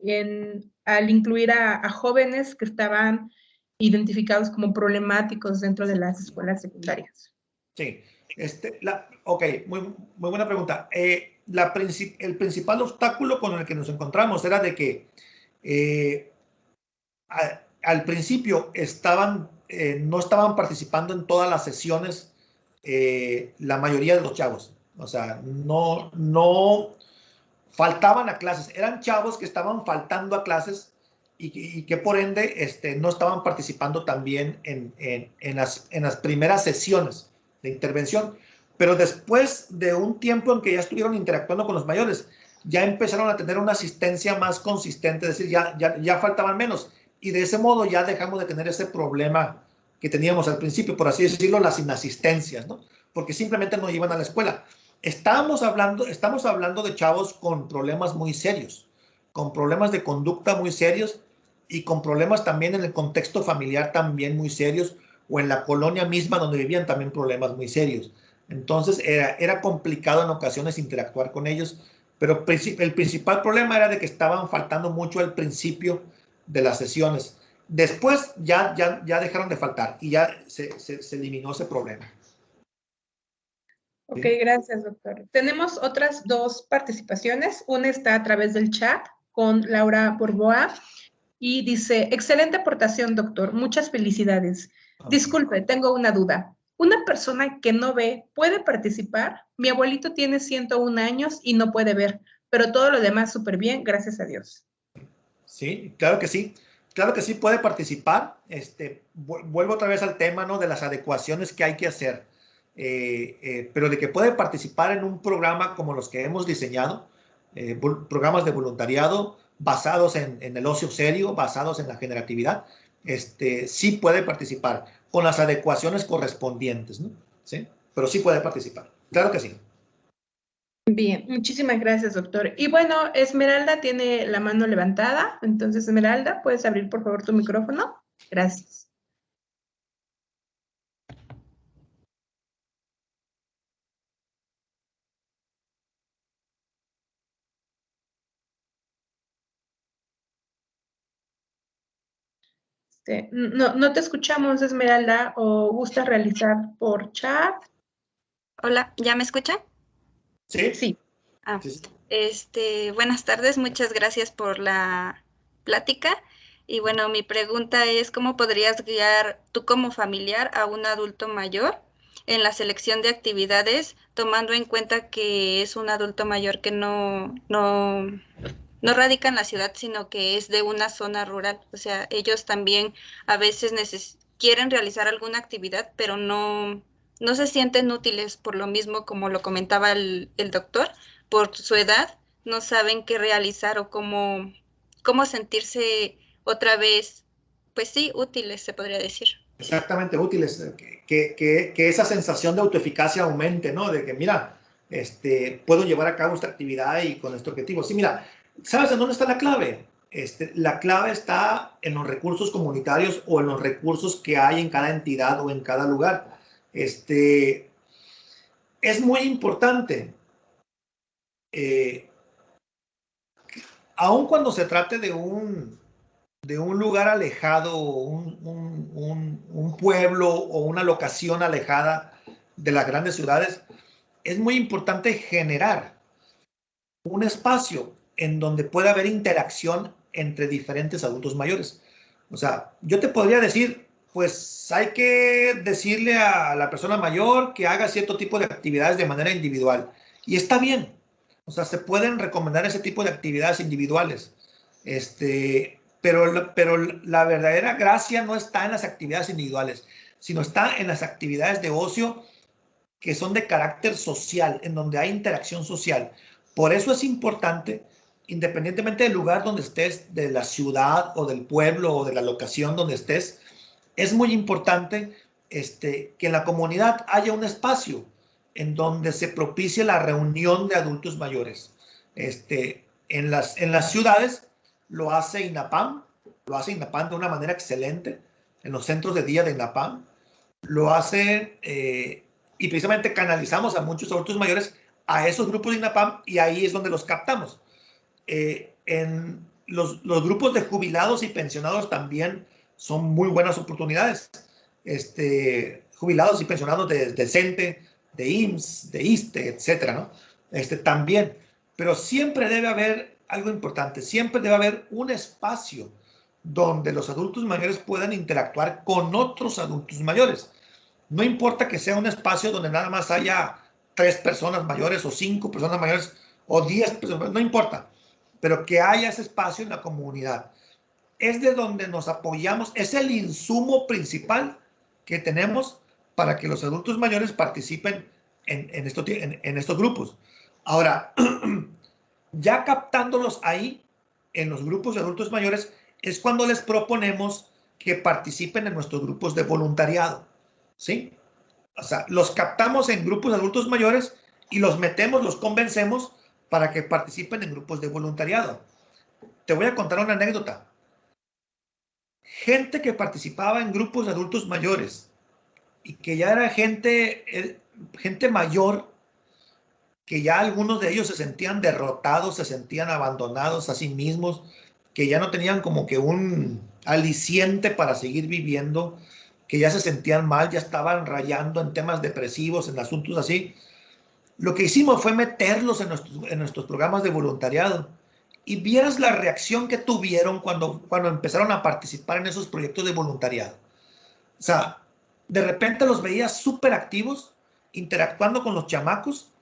al incluir a jóvenes que estaban identificados como problemáticos dentro de las escuelas secundarias. Sí, ok, muy buena pregunta. El principal obstáculo con el que nos encontramos era de que al principio no estaban participando en todas las sesiones la mayoría de los chavos. O sea, no faltaban a clases. Eran chavos que estaban faltando a clases y que por ende no estaban participando también en las primeras sesiones de intervención. Pero después de un tiempo en que ya estuvieron interactuando con los mayores, ya empezaron a tener una asistencia más consistente, es decir, ya faltaban menos. Y de ese modo ya dejamos de tener ese problema que teníamos al principio, por así decirlo, las inasistencias, ¿no? Porque simplemente no iban a la escuela. Estamos hablando de chavos con problemas muy serios, con problemas de conducta muy serios y con problemas también en el contexto familiar también muy serios, o en la colonia misma donde vivían también problemas muy serios. Entonces era complicado en ocasiones interactuar con ellos, pero el principal problema era de que estaban faltando mucho al principio de las sesiones. Después ya dejaron de faltar y ya se eliminó ese problema. Ok, gracias, doctor. Tenemos otras dos participaciones. Una está a través del chat con Laura Borboa y dice, excelente aportación, doctor. Muchas felicidades. Disculpe, tengo una duda. ¿Una persona que no ve puede participar? Mi abuelito tiene 101 años y no puede ver, pero todo lo demás súper bien, gracias a Dios. Sí, claro que sí. Claro que sí puede participar. Vuelvo otra vez al tema, ¿no?, de las adecuaciones que hay que hacer. Pero de que puede participar en un programa como los que hemos diseñado, programas de voluntariado basados en el ocio serio, basados en la generatividad, sí puede participar con las adecuaciones correspondientes, ¿no? ¿Sí? Pero sí puede participar. Claro que sí. Bien, muchísimas gracias, doctor. Y bueno, Esmeralda tiene la mano levantada. Entonces, Esmeralda, ¿puedes abrir, por favor, tu micrófono? Gracias. No te escuchamos, Esmeralda, o gustas realizar por chat. Hola, ¿ya me escuchan? Sí. Sí. Buenas tardes, muchas gracias por la plática. Y bueno, mi pregunta es, ¿cómo podrías guiar tú como familiar a un adulto mayor en la selección de actividades, tomando en cuenta que es un adulto mayor que no radica en la ciudad, sino que es de una zona rural? O sea, ellos también a veces quieren realizar alguna actividad, pero no se sienten útiles por lo mismo, como lo comentaba el doctor, por su edad, no saben qué realizar o cómo sentirse otra vez, pues sí, útiles, se podría decir. Exactamente, útiles, que esa sensación de autoeficacia aumente, ¿no? De que, mira, puedo llevar a cabo esta actividad y con este objetivo. Sí, mira, ¿sabes en dónde está la clave? La clave está en los recursos comunitarios o en los recursos que hay en cada entidad o en cada lugar. Es muy importante, aun cuando se trate de un lugar alejado, un pueblo o una locación alejada de las grandes ciudades, es muy importante generar un espacio en donde pueda haber interacción entre diferentes adultos mayores. O sea, yo te podría decir, pues hay que decirle a la persona mayor que haga cierto tipo de actividades de manera individual. Y está bien. O sea, se pueden recomendar ese tipo de actividades individuales. Pero la verdadera gracia no está en las actividades individuales, sino está en las actividades de ocio que son de carácter social, en donde hay interacción social. Por eso es importante, independientemente del lugar donde estés, de la ciudad o del pueblo o de la locación donde estés, es muy importante que en la comunidad haya un espacio en donde se propicie la reunión de adultos mayores. En las ciudades lo hace INAPAM de una manera excelente, en los centros de día de INAPAM, lo hace y precisamente canalizamos a muchos adultos mayores a esos grupos de INAPAM y ahí es donde los captamos. En los grupos de jubilados y pensionados también son muy buenas oportunidades. Jubilados y pensionados de CENTE, de IMSS, de ISSSTE, etcétera, ¿no? También. Pero siempre debe haber algo importante, siempre debe haber un espacio donde los adultos mayores puedan interactuar con otros adultos mayores. No importa que sea un espacio donde nada más haya 3 personas mayores o 5 personas mayores o 10 personas, no importa, pero que haya ese espacio en la comunidad. Es de donde nos apoyamos, es el insumo principal que tenemos para que los adultos mayores participen en estos grupos. Ahora, ya captándolos ahí, en los grupos de adultos mayores, es cuando les proponemos que participen en nuestros grupos de voluntariado, ¿sí? O sea, los captamos en grupos de adultos mayores y los metemos, los convencemos para que participen en grupos de voluntariado. Te voy a contar una anécdota. Gente que participaba en grupos de adultos mayores y que ya era gente mayor, que ya algunos de ellos se sentían derrotados, se sentían abandonados a sí mismos, que ya no tenían como que un aliciente para seguir viviendo, que ya se sentían mal, ya estaban rayando en temas depresivos, en asuntos así. Lo que hicimos fue meterlos en nuestros programas de voluntariado. Y vieras la reacción que tuvieron cuando empezaron a participar en esos proyectos de voluntariado. O sea, de repente los veías súper activos, interactuando con los chamacos,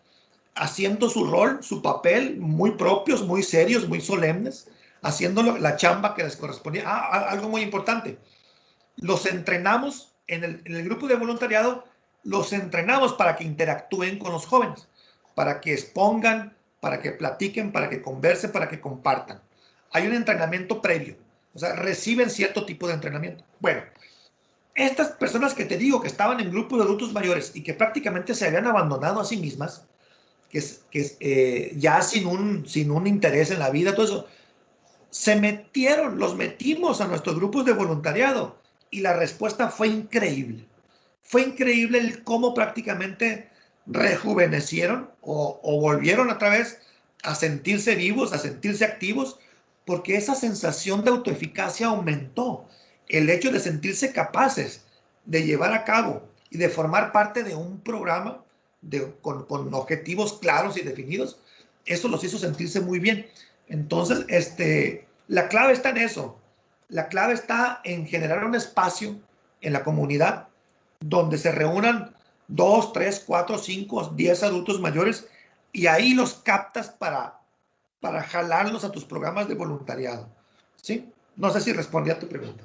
haciendo su rol, su papel, muy propios, muy serios, muy solemnes, haciendo la chamba que les correspondía. Algo muy importante. Los entrenamos en el grupo de voluntariado, los entrenamos para que interactúen con los jóvenes, para que expongan, para que platiquen, para que conversen, para que compartan. Hay un entrenamiento previo, o sea, reciben cierto tipo de entrenamiento. Bueno, estas personas que te digo que estaban en grupos de adultos mayores y que prácticamente se habían abandonado a sí mismas, ya sin un interés en la vida, todo eso, los metimos a nuestros grupos de voluntariado y la respuesta fue increíble. Fue increíble el cómo prácticamente rejuvenecieron o volvieron otra vez a sentirse vivos, a sentirse activos, porque esa sensación de autoeficacia aumentó. El hecho de sentirse capaces de llevar a cabo y de formar parte de un programa con objetivos claros y definidos, eso los hizo sentirse muy bien. Entonces, la clave está en eso. La clave está en generar un espacio en la comunidad donde se reúnan 2, 3, 4, 5, 10 adultos mayores y ahí los captas para jalarlos a tus programas de voluntariado. ¿Sí? No sé si respondí a tu pregunta.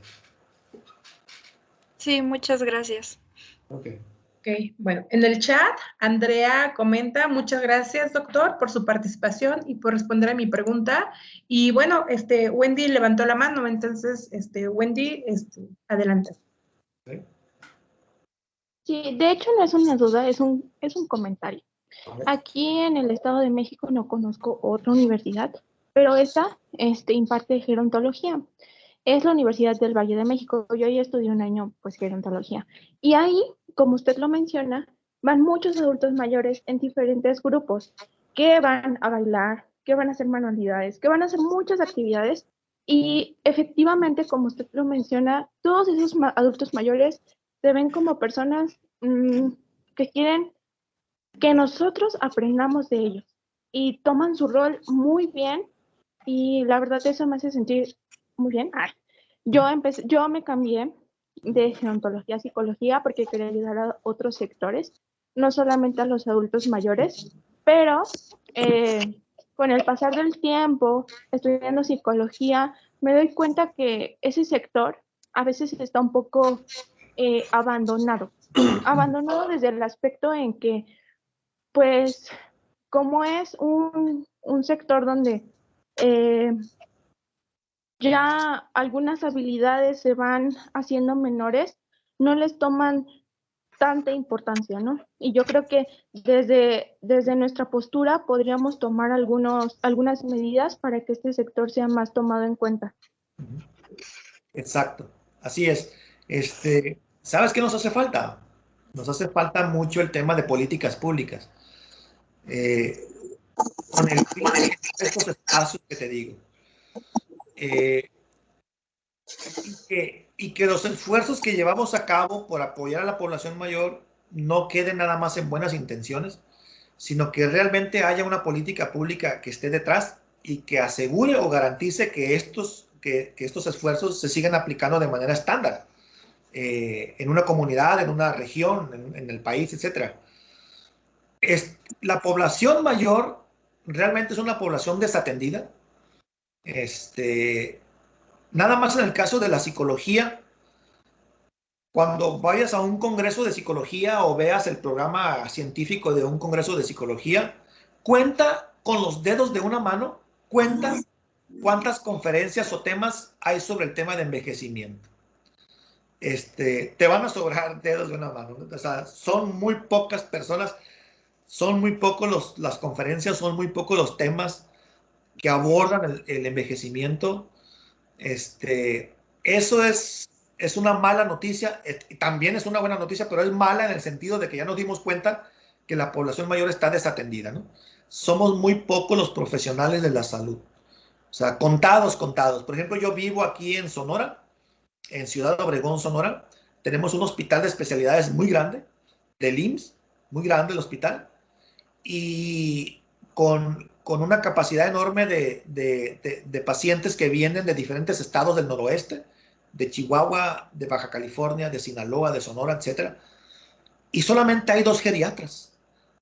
Sí, muchas gracias. Ok. Bueno, en el chat, Andrea comenta, muchas gracias, doctor, por su participación y por responder a mi pregunta. Y bueno, Wendy levantó la mano, entonces, Wendy, adelante. Okay. Sí, de hecho no es una duda, es un comentario. Aquí en el Estado de México no conozco otra universidad, pero esta imparte gerontología. Es la Universidad del Valle de México. Yo ahí estudié un año, pues, gerontología. Y ahí, como usted lo menciona, van muchos adultos mayores en diferentes grupos que van a bailar, que van a hacer manualidades, que van a hacer muchas actividades. Y efectivamente, como usted lo menciona, todos esos adultos mayores se ven como personas que quieren que nosotros aprendamos de ellos y toman su rol muy bien y la verdad eso me hace sentir muy bien. Yo me cambié de gerontología a psicología porque quería ayudar a otros sectores, no solamente a los adultos mayores, pero con el pasar del tiempo, estudiando psicología, me doy cuenta que ese sector a veces está un poco abandonado. Abandonado desde el aspecto en que, pues, como es un sector donde ya algunas habilidades se van haciendo menores, no les toman tanta importancia, ¿no? Y yo creo que desde nuestra postura podríamos tomar algunas medidas para que este sector sea más tomado en cuenta. Exacto, así es. ¿Sabes qué nos hace falta? Nos hace falta mucho el tema de políticas públicas. Con el fin de estos espacios que te digo. Y que los esfuerzos que llevamos a cabo por apoyar a la población mayor no queden nada más en buenas intenciones, sino que realmente haya una política pública que esté detrás y que asegure o garantice que estos esfuerzos se sigan aplicando de manera estándar en una comunidad, en una región, en el país, etc. La población mayor realmente es una población desatendida. Nada más en el caso de la psicología, cuando vayas a un congreso de psicología o veas el programa científico de un congreso de psicología, cuenta con los dedos de una mano, cuenta cuántas conferencias o temas hay sobre el tema de envejecimiento. Te van a sobrar dedos de una mano, ¿no? O sea, son muy pocas personas, son muy pocos las conferencias, son muy pocos los temas que abordan el envejecimiento. Eso es una mala noticia, también es una buena noticia, pero es mala en el sentido de que ya nos dimos cuenta que la población mayor está desatendida, ¿no? Somos muy pocos los profesionales de la salud, o sea, contados. Por ejemplo, yo vivo aquí en Sonora, en Ciudad Obregón, Sonora. Tenemos un hospital de especialidades muy grande, del IMSS, muy grande el hospital, y con una capacidad enorme de pacientes que vienen de diferentes estados del noroeste, de Chihuahua, de Baja California, de Sinaloa, de Sonora, etc. Y solamente hay 2 geriatras.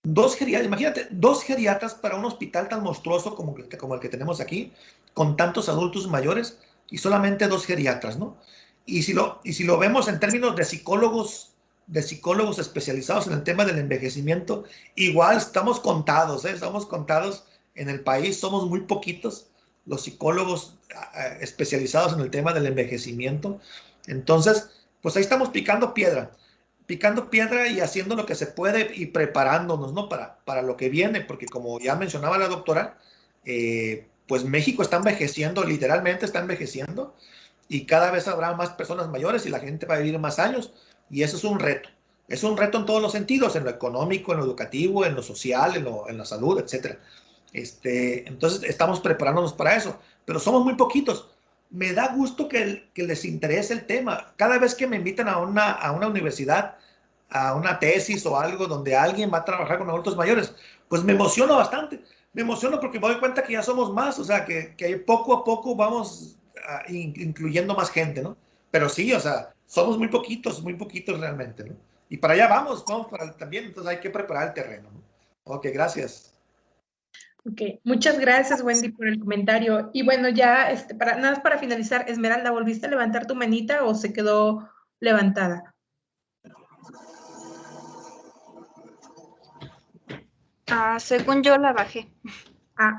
2 geriatras, imagínate, 2 geriatras para un hospital tan monstruoso como el que tenemos aquí, con tantos adultos mayores, y solamente 2 geriatras, ¿no? Y si lo vemos en términos de psicólogos especializados en el tema del envejecimiento, igual estamos contados, ¿eh? Estamos contados en el país, somos muy poquitos los psicólogos especializados en el tema del envejecimiento. Entonces, pues ahí estamos picando piedra y haciendo lo que se puede y preparándonos, ¿no? Para lo que viene, porque como ya mencionaba la doctora, pues México está envejeciendo, literalmente está envejeciendo, y cada vez habrá más personas mayores y la gente va a vivir más años, y eso es un reto. Es un reto en todos los sentidos, en lo económico, en lo educativo, en lo social, en la salud, etc. Entonces estamos preparándonos para eso, pero somos muy poquitos. Me da gusto que les interese el tema. Cada vez que me invitan a una universidad, a una tesis o algo donde alguien va a trabajar con adultos mayores, pues me emociono bastante. Me emociono porque me doy cuenta que ya somos más, o sea, que poco a poco vamos incluyendo más gente, ¿no? Pero sí, o sea, somos muy poquitos realmente, ¿no? Y para allá vamos para también, entonces hay que preparar el terreno, ¿no? Ok, gracias. Ok, muchas gracias, Wendy, por el comentario. Y bueno, ya, nada más para finalizar, Esmeralda, ¿volviste a levantar tu manita o se quedó levantada? Según yo la bajé.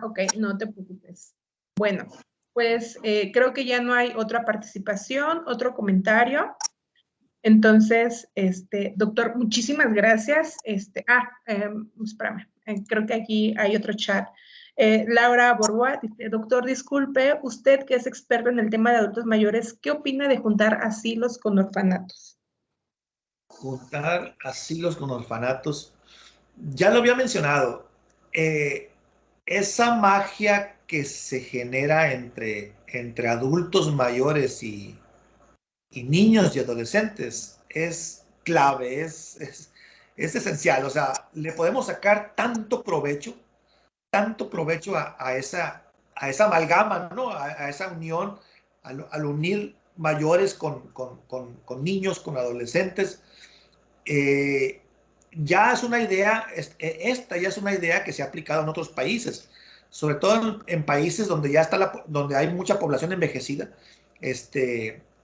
Ok, no te preocupes. Bueno, pues creo que ya no hay otra participación, otro comentario. Entonces, doctor, muchísimas gracias. Espérame, creo que aquí hay otro chat. Laura Borboa dice, doctor, disculpe, usted que es experto en el tema de adultos mayores, ¿qué opina de juntar asilos con orfanatos? Juntar asilos con orfanatos, ya lo había mencionado, esa magia que se genera entre adultos mayores y niños y adolescentes es clave, es esencial. O sea, le podemos sacar tanto provecho a esa amalgama, ¿no? A esa unión, al unir mayores con niños, con adolescentes. Ya es una idea, esta ya es una idea que se ha aplicado en otros países, sobre todo en países donde ya está donde hay mucha población envejecida,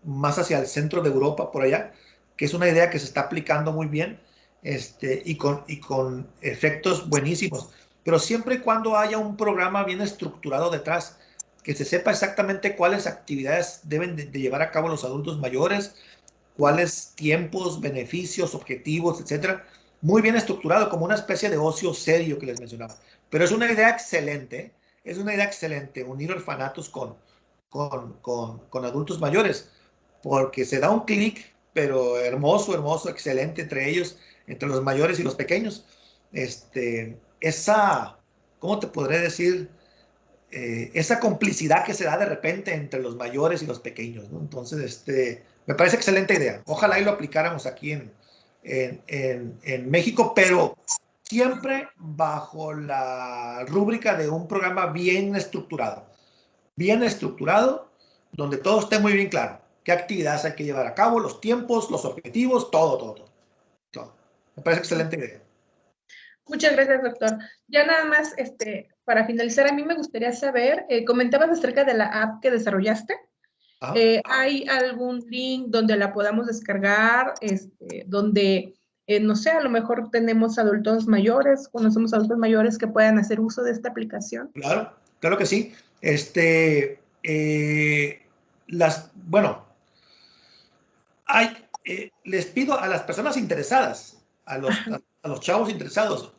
más hacia el centro de Europa, por allá, que es una idea que se está aplicando muy bien, y con efectos buenísimos. Pero siempre y cuando haya un programa bien estructurado detrás, que se sepa exactamente cuáles actividades deben de llevar a cabo los adultos mayores, cuáles tiempos, beneficios, objetivos, etcétera. Muy bien estructurado, como una especie de ocio serio que les mencionaba. Pero es una idea excelente, unir orfanatos con adultos mayores, porque se da un clic, pero hermoso, excelente entre ellos, entre los mayores y los pequeños. ¿Cómo te podré decir? Esa complicidad que se da de repente entre los mayores y los pequeños, ¿no? Entonces, me parece excelente idea. Ojalá y lo aplicáramos aquí en México, pero siempre bajo la rúbrica de un programa bien estructurado, donde todo esté muy bien claro. Qué actividades hay que llevar a cabo, los tiempos, los objetivos, todo. Me parece excelente idea. Muchas gracias, doctor. Ya nada más, para finalizar, a mí me gustaría saber, comentabas acerca de la app que desarrollaste. ¿Hay algún link donde la podamos descargar? Donde, no sé, a lo mejor tenemos adultos mayores, conocemos adultos mayores que puedan hacer uso de esta aplicación. Claro que sí. Les pido a las personas interesadas, a los chavos interesados,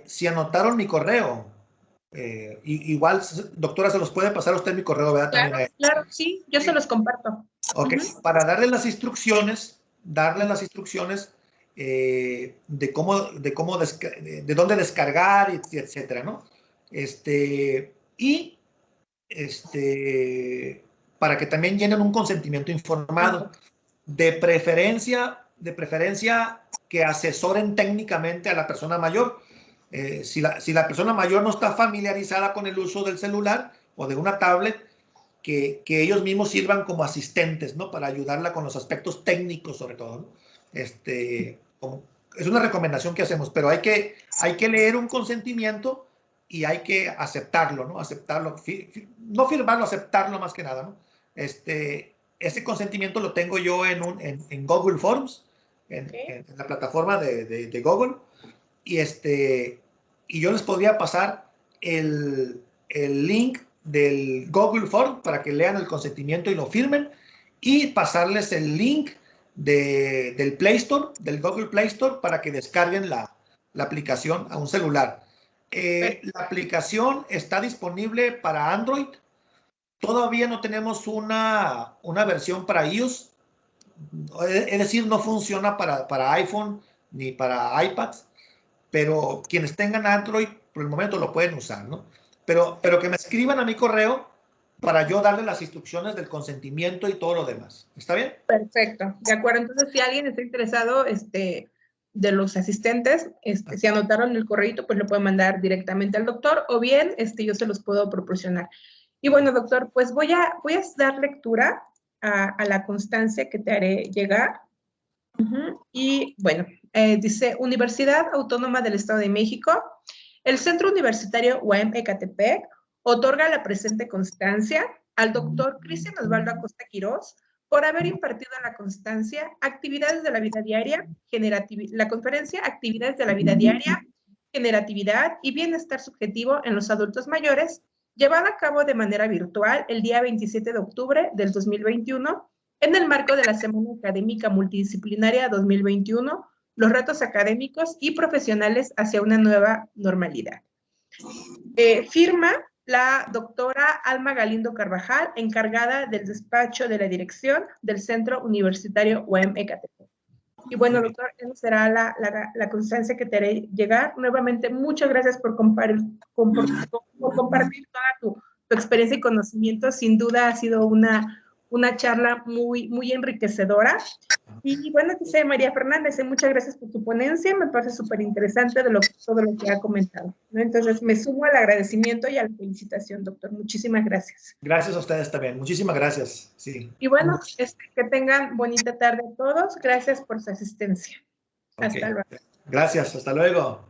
si anotaron mi correo, igual, doctora, se los puede pasar a usted mi correo, ¿verdad? Claro, sí, yo se los comparto. Ok, para darles las instrucciones, de dónde descargar, y etcétera, ¿no? Para que también llenen un consentimiento informado. De preferencia que asesoren técnicamente a la persona mayor. Si la persona mayor no está familiarizada con el uso del celular o de una tablet, que ellos mismos sirvan como asistentes, ¿no? Para ayudarla con los aspectos técnicos, sobre todo, ¿no? Es una recomendación que hacemos, pero hay que leer un consentimiento y hay que aceptarlo, ¿no? No firmarlo, aceptarlo más que nada, ¿no? Ese consentimiento lo tengo yo en Google Forms, en la plataforma de Google, y yo les podría pasar el link del Google Form para que lean el consentimiento y lo firmen, y pasarles el link del Play Store, del Google Play Store, para que descarguen la aplicación a un celular. La aplicación está disponible para Android. Todavía no tenemos una versión para iOS, es decir, no funciona para iPhone ni para iPad, pero quienes tengan Android por el momento lo pueden usar, ¿no? Pero que me escriban a mi correo para yo darle las instrucciones del consentimiento y todo lo demás. ¿Está bien? Perfecto, de acuerdo. Entonces, si alguien está interesado, de los asistentes, si anotaron el correíto, pues lo pueden mandar directamente al doctor, o bien, yo se los puedo proporcionar. Y bueno, doctor, pues voy a dar lectura a la constancia que te haré llegar. Y bueno, dice, Universidad Autónoma del Estado de México, el Centro Universitario UAM Ecatepec otorga la presente constancia al doctor Cristian Osvaldo Acosta Quirós por haber impartido en la constancia actividades de la vida diaria, la conferencia Actividades de la vida diaria, generatividad y bienestar subjetivo en los adultos mayores, llevada a cabo de manera virtual el día 27 de octubre del 2021 en el marco de la Semana Académica Multidisciplinaria 2021, los retos académicos y profesionales hacia una nueva normalidad. Firma la doctora Alma Galindo Carvajal, encargada del despacho de la dirección del Centro Universitario UAM Ecatepec. Y bueno, doctor, esa será la constancia que te haré llegar. Nuevamente, muchas gracias por compartir toda tu experiencia y conocimiento. Sin duda ha sido una charla muy enriquecedora. Y bueno, dice María Fernández, muchas gracias por tu ponencia, me parece súper interesante todo lo que ha comentado, ¿no? Entonces, me sumo al agradecimiento y a la felicitación, doctor. Muchísimas gracias. Gracias a ustedes también. Muchísimas gracias. Sí. Y bueno, que tengan bonita tarde a todos. Gracias por su asistencia. Okay. Hasta luego. Gracias. Hasta luego.